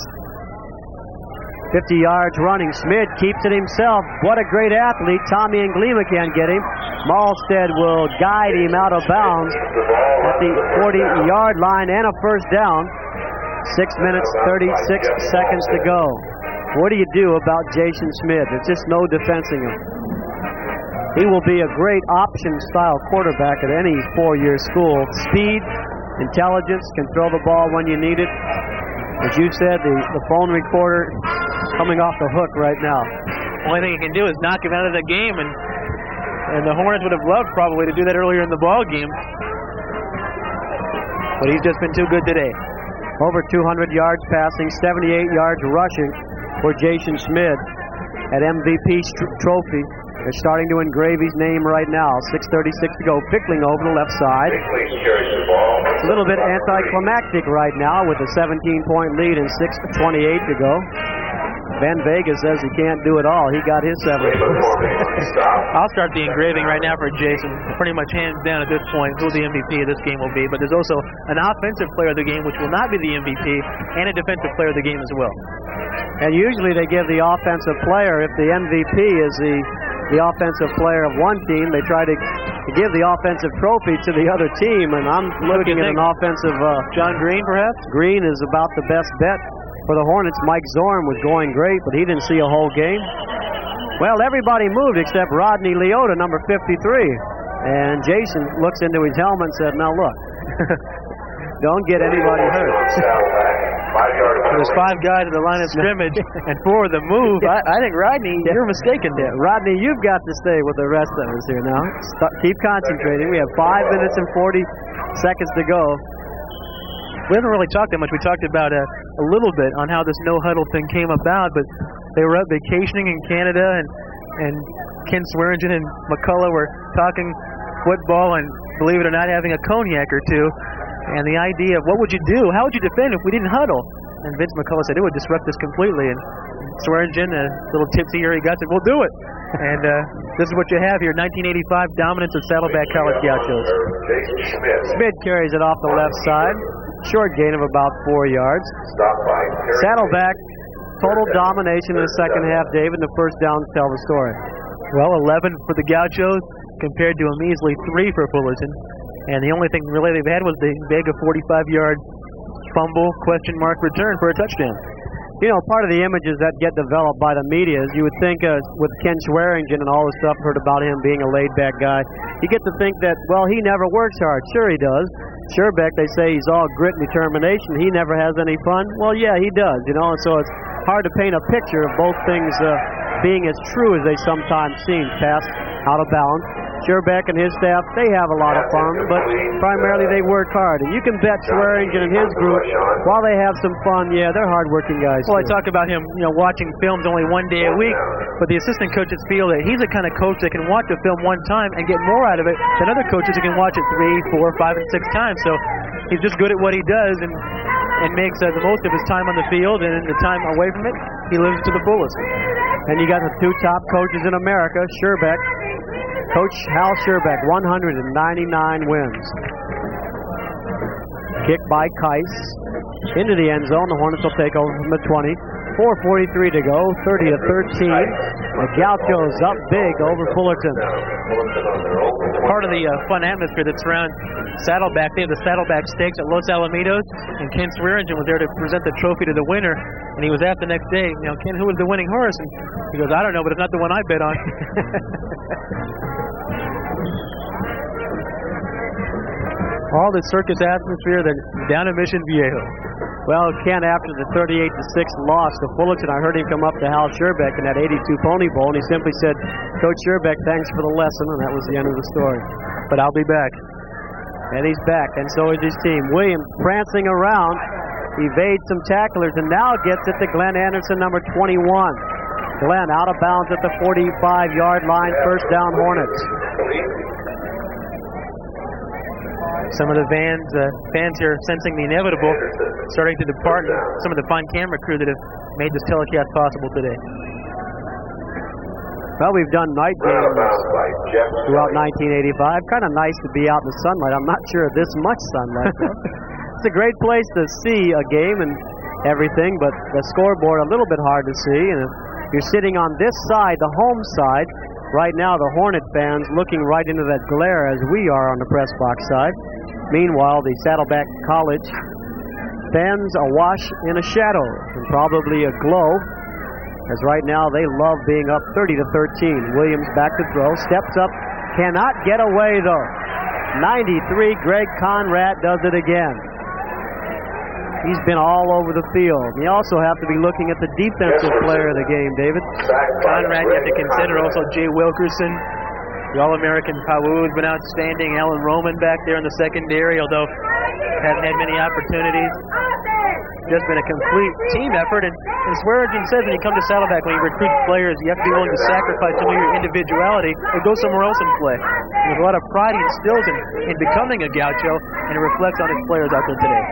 50 yards running. Schmidt keeps it himself. What a great athlete. Tommy and Glima can't get him. Malstead will guide him out of bounds at the 40-yard line and a first down. 6 minutes, 36 seconds to go. What do you do about Jason Schmidt? There's just no defensing him. He will be a great option-style quarterback at any four-year school. Speed, intelligence, can throw the ball when you need it. As you said, the phone recorder coming off the hook right now. Only thing he can do is knock him out of the game, and the Hornets would have loved probably to do that earlier in the ball game. But he's just been too good today. Over 200 yards passing, 78 yards rushing for Jason Schmidt at MVP trophy. They're starting to engrave his name right now. 6:36 to go. Pickling over the left side. It's a little bit anticlimactic right now with a 17-point lead and 6:28 to go. Van Vega says he can't do it all. He got his 7 points. I'll start the engraving right now for Jason. Pretty much hands down at this point who the MVP of this game will be. But there's also an offensive player of the game, which will not be the MVP, and a defensive player of the game as well. And usually they give the offensive player, if the MVP is the offensive player of one team, they try to give the offensive trophy to the other team. And I'm looking at an offensive... John Green, perhaps? Green is about the best bet for the Hornets. Mike Zorn was going great, but he didn't see a whole game. Well, everybody moved except Rodney Leota, number 53. And Jason looks into his helmet and said, now look, don't get anybody hurt. There's 5 guys at the line of scrimmage, and 4 of them move. I think, Rodney, you're mistaken there. Rodney, you've got to stay with the rest of us here now. Keep concentrating. We have 5 minutes and 40 seconds to go. We haven't really talked that much. We talked about a little bit on how this no-huddle thing came about, but they were up vacationing in Canada, and Ken Swearingen and McCullough were talking football and, believe it or not, having a cognac or two. And the idea of what would you do? How would you defend if we didn't huddle? And Vince McCullough said it would disrupt this completely. And Swearingen, a little tipsy here he got, said, we'll do it. And this is what you have here, 1985 dominance of Saddleback College Gauchos. Schmidt carries it off the left side. Short gain of about 4 yards. Saddleback, total domination in the second half, David, and the first downs tell the story. Well, 11 for the Gauchos compared to a measly 3 for Fullerton. And the only thing really they've had was the Vega 45-yard fumble, question mark return for a touchdown. You know, part of the images that get developed by the media is you would think with Ken Swearingen and all the stuff heard about him being a laid-back guy, you get to think that, well, he never works hard. Sure he does. Sherbeck, they say he's all grit and determination. He never has any fun. Well, yeah, he does, you know, and so it's hard to paint a picture of both things being as true as they sometimes seem. Pass out of bounds. Sherbeck and his staff, they have a lot of fun, but primarily they work hard. And you can bet Swearingen and his group, while they have some fun, yeah, they're hard-working guys. Well, I talk about him, you know, watching films only one day a week, but the assistant coaches feel that he's the kind of coach that can watch a film one time and get more out of it than other coaches who can watch it 3, 4, 5, and 6 times. So he's just good at what he does and makes the most of his time on the field, and the time away from it, he lives to the fullest. And you got the 2 top coaches in America, Sherbeck. Coach Hal Sherbeck, 199 wins. Kick by Keiss into the end zone. The Hornets will take over from the 20. 4:43 to go, 30-13. The Gauchos up big over Fullerton. Part of the fun atmosphere that surrounds Saddleback, they have the Saddleback Stakes at Los Alamitos, and Ken Swearingen was there to present the trophy to the winner. And he was asked the next day, you know, Ken, who was the winning horse? And he goes, I don't know, but it's not the one I bet on. All the circus atmosphere then down in Mission Viejo. Well, Ken, after the 38-6 loss to Fullerton, I heard him come up to Hal Sherbeck in that 82 Pony Bowl, and he simply said, Coach Sherbeck, thanks for the lesson, and that was the end of the story. But I'll be back. And he's back, and so is his team. Williams prancing around, evades some tacklers, and now gets it to Glenn Anderson, number 21. Glenn out of bounds at the 45-yard line, first down Hornets. Some of the fans here sensing the inevitable, starting to depart. Some of the fine camera crew that have made this telecast possible today. Well, we've done night games throughout 1985. Kind of nice to be out in the sunlight. I'm not sure of this much sunlight. It's a great place to see a game, and everything, but the scoreboard a little bit hard to see. And if you're sitting on this side, the home side, right now the Hornet fans looking right into that glare as we are on the press box side. Meanwhile, the Saddleback College fans awash in a shadow and probably a glow, as right now they love being up 30-13. Williams back to throw, steps up, cannot get away though. 93, Greg Conrad does it again. He's been all over the field. You also have to be looking at the defensive player of the game, David. Conrad, you have to consider also Jay Wilkerson, the All-American Pawu has been outstanding. Alan Roman back there in the secondary, although hasn't had many opportunities. Just been a complete team effort. And as Swearigan says, when you come to Saddleback, when you recruit players, you have to be willing to sacrifice some of your individuality or go somewhere else and play. And there's a lot of pride he instills in becoming a Gaucho, and it reflects on his players out there today.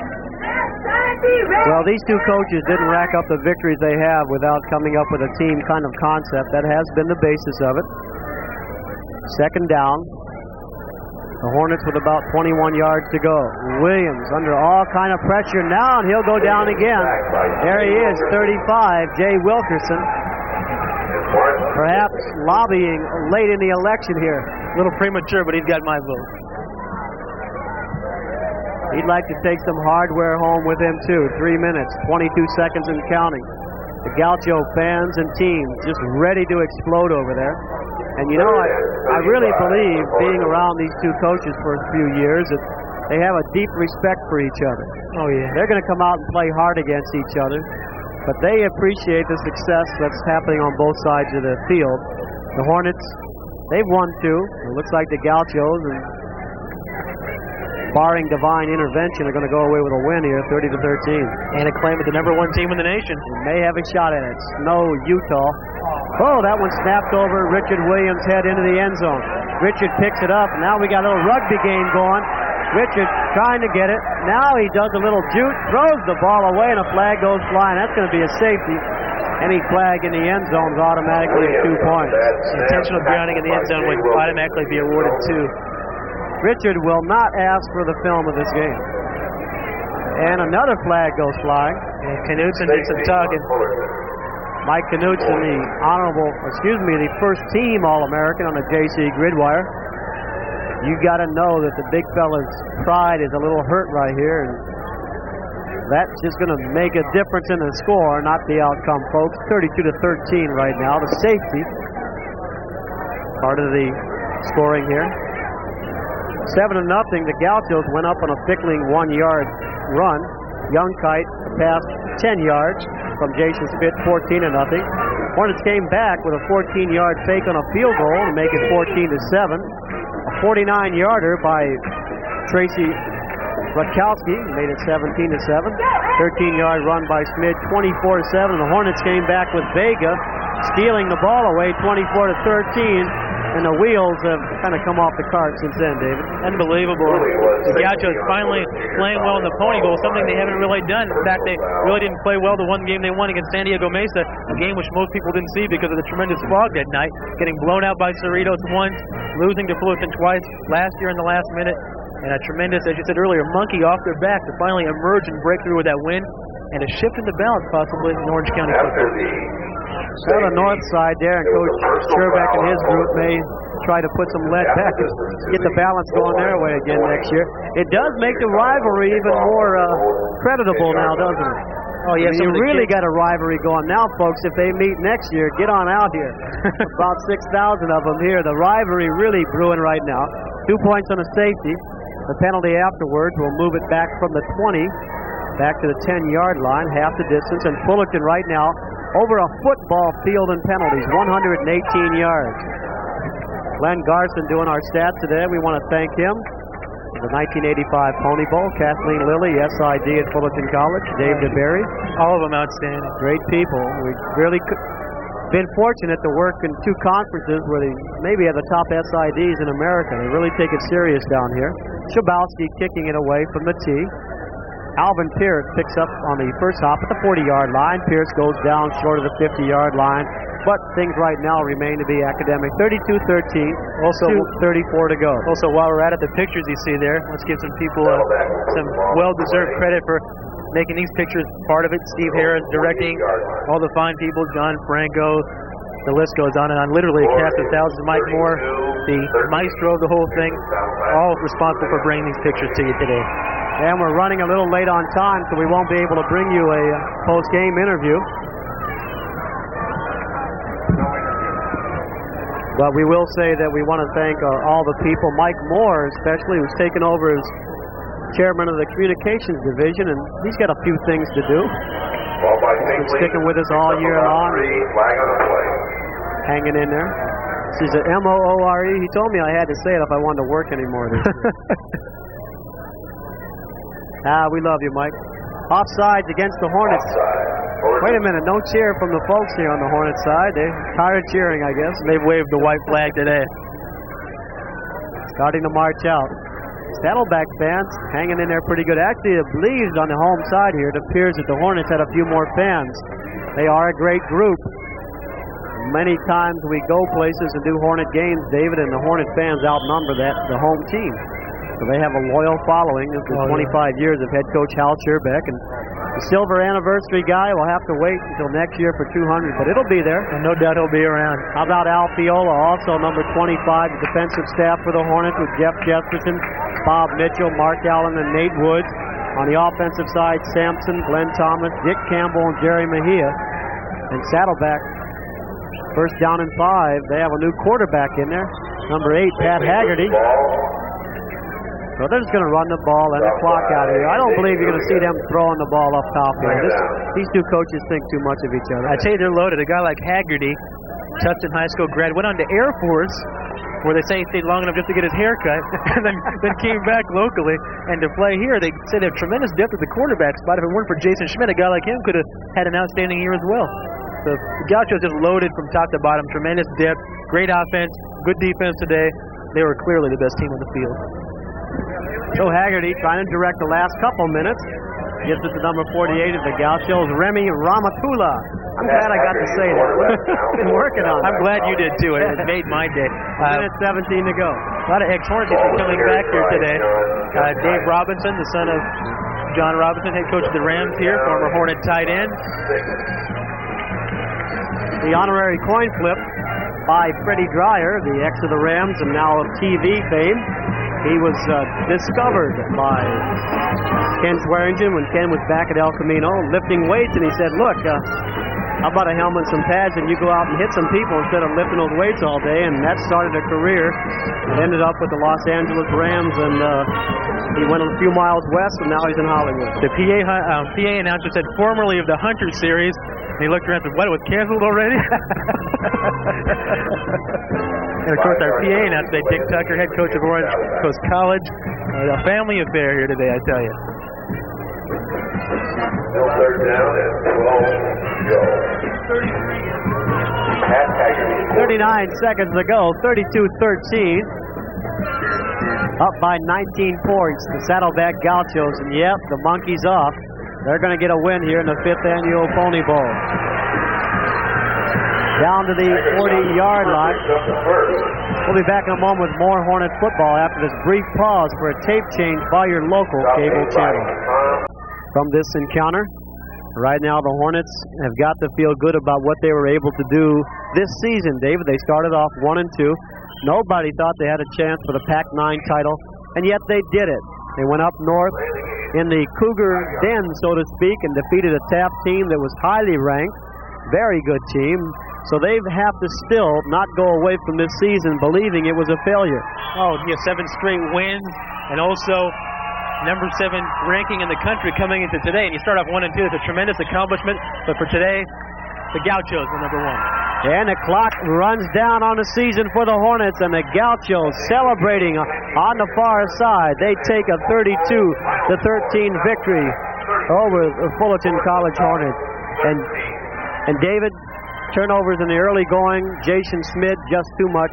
Well, these two coaches didn't rack up the victories they have without coming up with a team kind of concept. That has been the basis of it. Second down. The Hornets with about 21 yards to go. Williams under all kind of pressure now, and he'll go down again. There he is, 35, Jay Wilkerson. Perhaps lobbying late in the election here. A little premature, but he's got my vote. He'd like to take some hardware home with him too. 3 minutes, 22 seconds and counting. The Gaucho fans and teams just ready to explode over there. And you know, I really believe, being around these two coaches for a few years, that they have a deep respect for each other. Oh yeah. They're going to come out and play hard against each other, but they appreciate the success that's happening on both sides of the field. The Hornets, they've won two. It looks like the Gauchos, and barring divine intervention, are going to go away with a win here, 30-13. And acclaim it the #1 team in the nation. They may have a shot at it. Snow, Utah. Oh, that one snapped over Richard Williams' head into the end zone. Richard picks it up. Now we got a little rugby game going. Richard trying to get it. Now he does a little juke, throws the ball away, and a flag goes flying. That's going to be a safety. Any flag in the end zone is automatically 2 points. Intentional grounding in the end zone would automatically be awarded 2. Richard will not ask for the film of this game. And another flag goes flying. And Knutson did some talking. Mike Knutson, the first team All-American on the JC grid wire. You got to know that the big fella's pride is a little hurt right here, and that's just going to make a difference in the score, not the outcome, folks. 32-13 right now. The safety, part of the scoring here. 7-0. The Gauchos went up on a Fickling 1-yard run. Young Kite passed 10 yards from Jason Spitz, 14-0. Hornets came back with a 14-yard fake on a field goal to make it 14-7. A 49-yarder by Tracy Rutkowski made it 17-7. 13-yard run by Smith, 24-7. The Hornets came back with Vega stealing the ball away, 24-13. And the wheels have kind of come off the cart since then, David. Unbelievable. The Gauchos finally playing well in the Pony Bowl, something they haven't really done. In fact, they really didn't play well the one game they won against San Diego Mesa, a game which most people didn't see because of the tremendous fog that night. Getting blown out by Cerritos once, losing to Fullerton twice, last year in the last minute. And a tremendous, as you said earlier, monkey off their back to finally emerge and break through with that win. And a shift in the balance possibly in Orange County football. On the north side there, and Coach Sherbeck and his group may try to put some lead back and get the balance going their way again next year. It does make the rivalry even more creditable now, doesn't it? Oh, yeah. You really got a rivalry going now, folks. If they meet next year, get on out here. About 6,000 of them here. The rivalry really brewing right now. 2 points on a safety. The penalty afterwards will move it back from the 20 back to the 10-yard line, half the distance. And Fullerton right now over a football field in penalties, 118 yards. Glenn Garson doing our stats today. We want to thank him. The 1985 Pony Bowl, Kathleen Lilly, SID at Fullerton College, Dave DeBerry. All of them outstanding. Great people. We've really been fortunate to work in two conferences where they maybe have the top SIDs in America. They really take it serious down here. Schabowski kicking it away from the tee. Alvin Pierce picks up on the first hop at the 40-yard line. Pierce goes down short of the 50-yard line. But things right now remain to be academic. 32-13, also 2:34 to go. Also, while we're at it, the pictures you see there, let's give some people some well-deserved credit for making these pictures part of it. Steve Harris directing, all the fine people, John Franco, the list goes on and on. Literally a cast of thousands. Mike Moore, the maestro of the whole thing, all responsible for bringing these pictures to you today. And we're running a little late on time, so we won't be able to bring you a post-game interview. But we will say that we want to thank all the people, Mike Moore especially, who's taken over as chairman of the communications division, and he's got a few things to do. He's been sticking with us all year long, hanging in there. This is a M-O-O-R-E. He told me I had to say it if I wanted to work anymore this year. We love you, Mike. Offsides against the Hornets. Wait a minute, don't cheer from the folks here on the Hornets side. They're tired of cheering, I guess. They've waved the white flag today. Starting to march out. Saddleback fans hanging in there pretty good. Actually, I believe on the home side here, it appears that the Hornets had a few more fans. They are a great group. Many times we go places and do Hornet games, David, and the Hornet fans outnumber the home team. So they have a loyal following after 25 years of head coach Hal Scherbeck. And the silver anniversary guy will have to wait until next year for 200, but it'll be there. And no doubt he'll be around. How about Al Fiola, also number 25, the defensive staff for the Hornets, with Jeff Jesperson, Bob Mitchell, Mark Allen, and Nate Woods. On the offensive side, Sampson, Glenn Thomas, Dick Campbell, and Jerry Mejia. And Saddleback, first down and 5. They have a new quarterback in there, number 8, Pat Haggerty. So they're just going to run the ball and the clock out of here. I don't believe you're going to see them throwing the ball up top here. These two coaches think too much of each other. I tell you, they're loaded. A guy like Haggerty, Tustin High School grad, went on to Air Force, where they say he stayed long enough just to get his hair cut, and then came back locally. And to play here, they say they have tremendous depth at the quarterback spot. If it weren't for Jason Schmidt, a guy like him could have had an outstanding year as well. So the Gauchos just loaded from top to bottom. Tremendous depth, great offense, good defense today. They were clearly the best team on the field. Joe Haggerty trying to direct the last couple minutes. Gets it to number 48 of the Gauchos, Remy Ramatula. I'm glad I got to say that. Been working on it. I'm glad you did too. It made my day. Minute 17 to go. A lot of ex-Hornets coming back here today. Dave Robinson, the son of John Robinson, head coach of the Rams here, former Hornet tight end. The honorary coin flip by Freddie Dreyer, the ex of the Rams and now of TV fame. He was discovered by Ken Swearingen when Ken was back at El Camino lifting weights, and he said, look, how about a helmet and some pads, and you go out and hit some people instead of lifting those weights all day, and that started a career. It ended up with the Los Angeles Rams, and he went a few miles west, and now he's in Hollywood. The PA announcer said, formerly of the Hunter Series, and he looked around and said, what, it was canceled already? And, of course, our PA announcer today, Dick Tucker, head coach of Orange Coast College. A family affair here today, I tell you. Still third down and 12 to go. 39 seconds to go, 32-13. Up by 19 points, the Saddleback Gauchos. And, yep, the monkey's off. They're going to get a win here in the 5th annual Pony Bowl. Down to the 40-yard line. We'll be back in a moment with more Hornet football after this brief pause for a tape change by your local cable channel. From this encounter, right now the Hornets have got to feel good about what they were able to do this season, David. They started off 1-2. Nobody thought they had a chance for the Pac-9 title, and yet they did it. They went up north in the Cougar den, so to speak, and defeated a Taft team that was highly ranked. Very good team. So they have to still not go away from this season believing it was a failure. Oh, yeah, 7 straight wins, and also number 7 ranking in the country coming into today. And you start off 1-2, it's a tremendous accomplishment. But for today, the Gauchos are number 1. And the clock runs down on the season for the Hornets, and the Gauchos celebrating on the far side. They take a 32-13 victory over the Fullerton College Hornets. And David, turnovers in the early going, Jason Schmidt just too much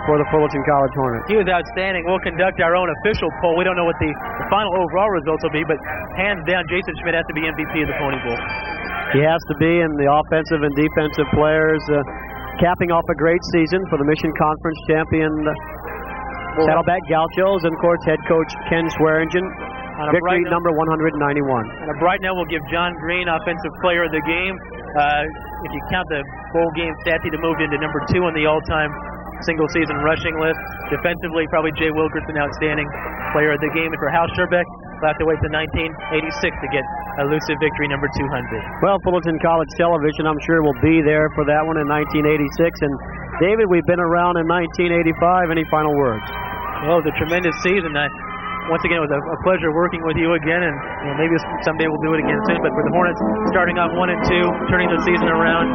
for the Fullerton College Hornets. He was outstanding. We'll conduct our own official poll. We don't know what the final overall results will be, but hands down, Jason Schmidt has to be MVP of the Pony Bowl. He has to be, and the offensive and defensive players capping off a great season for the Mission Conference champion Saddleback Gauchos, and of course head coach Ken Swearingen. Victory number 191. And a bright note will give John Green Offensive Player of the Game. If you count the bowl game stats, he'd have moved into number 2 on the all-time single-season rushing list. Defensively, probably Jay Wilkerson, outstanding Player of the Game. And for Hal Scherbeck, we'll have to wait to 1986 to get elusive victory number 200. Well, Fullerton College Television, I'm sure, will be there for that one in 1986. And David, we've been around in 1985. Any final words? Well, it was a tremendous season. Once again, it was a pleasure working with you again, and maybe someday we'll do it again soon. But for the Hornets, starting off 1-2, turning the season around,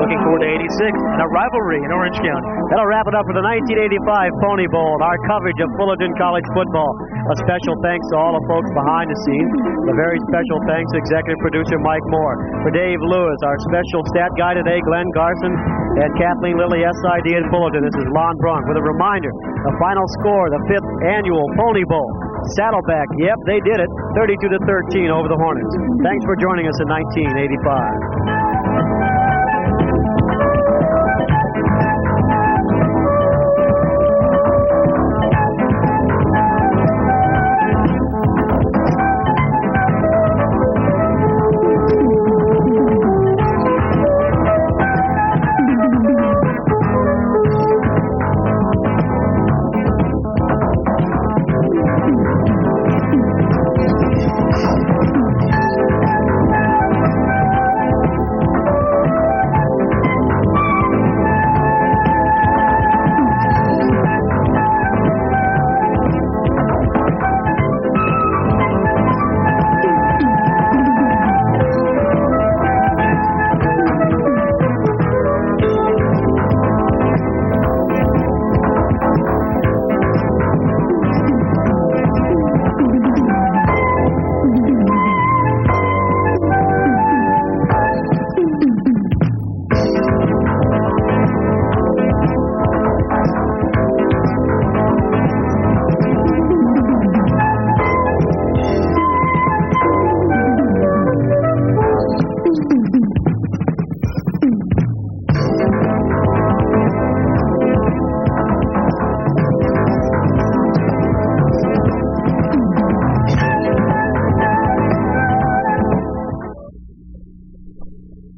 looking forward to 86 and a rivalry in Orange County. That'll wrap it up for the 1985 Pony Bowl and our coverage of Fullerton College football. A special thanks to all the folks behind the scenes. A very special thanks to executive producer Mike Moore. For Dave Lewis, our special stat guy today, Glenn Garson, and Kathleen Lilly, SID in Fullerton. This is Lon Brunk with a reminder, the final score, the 5th annual Pony Bowl. Saddleback, yep, they did it, 32-13 over the Hornets. Thanks for joining us in 1985.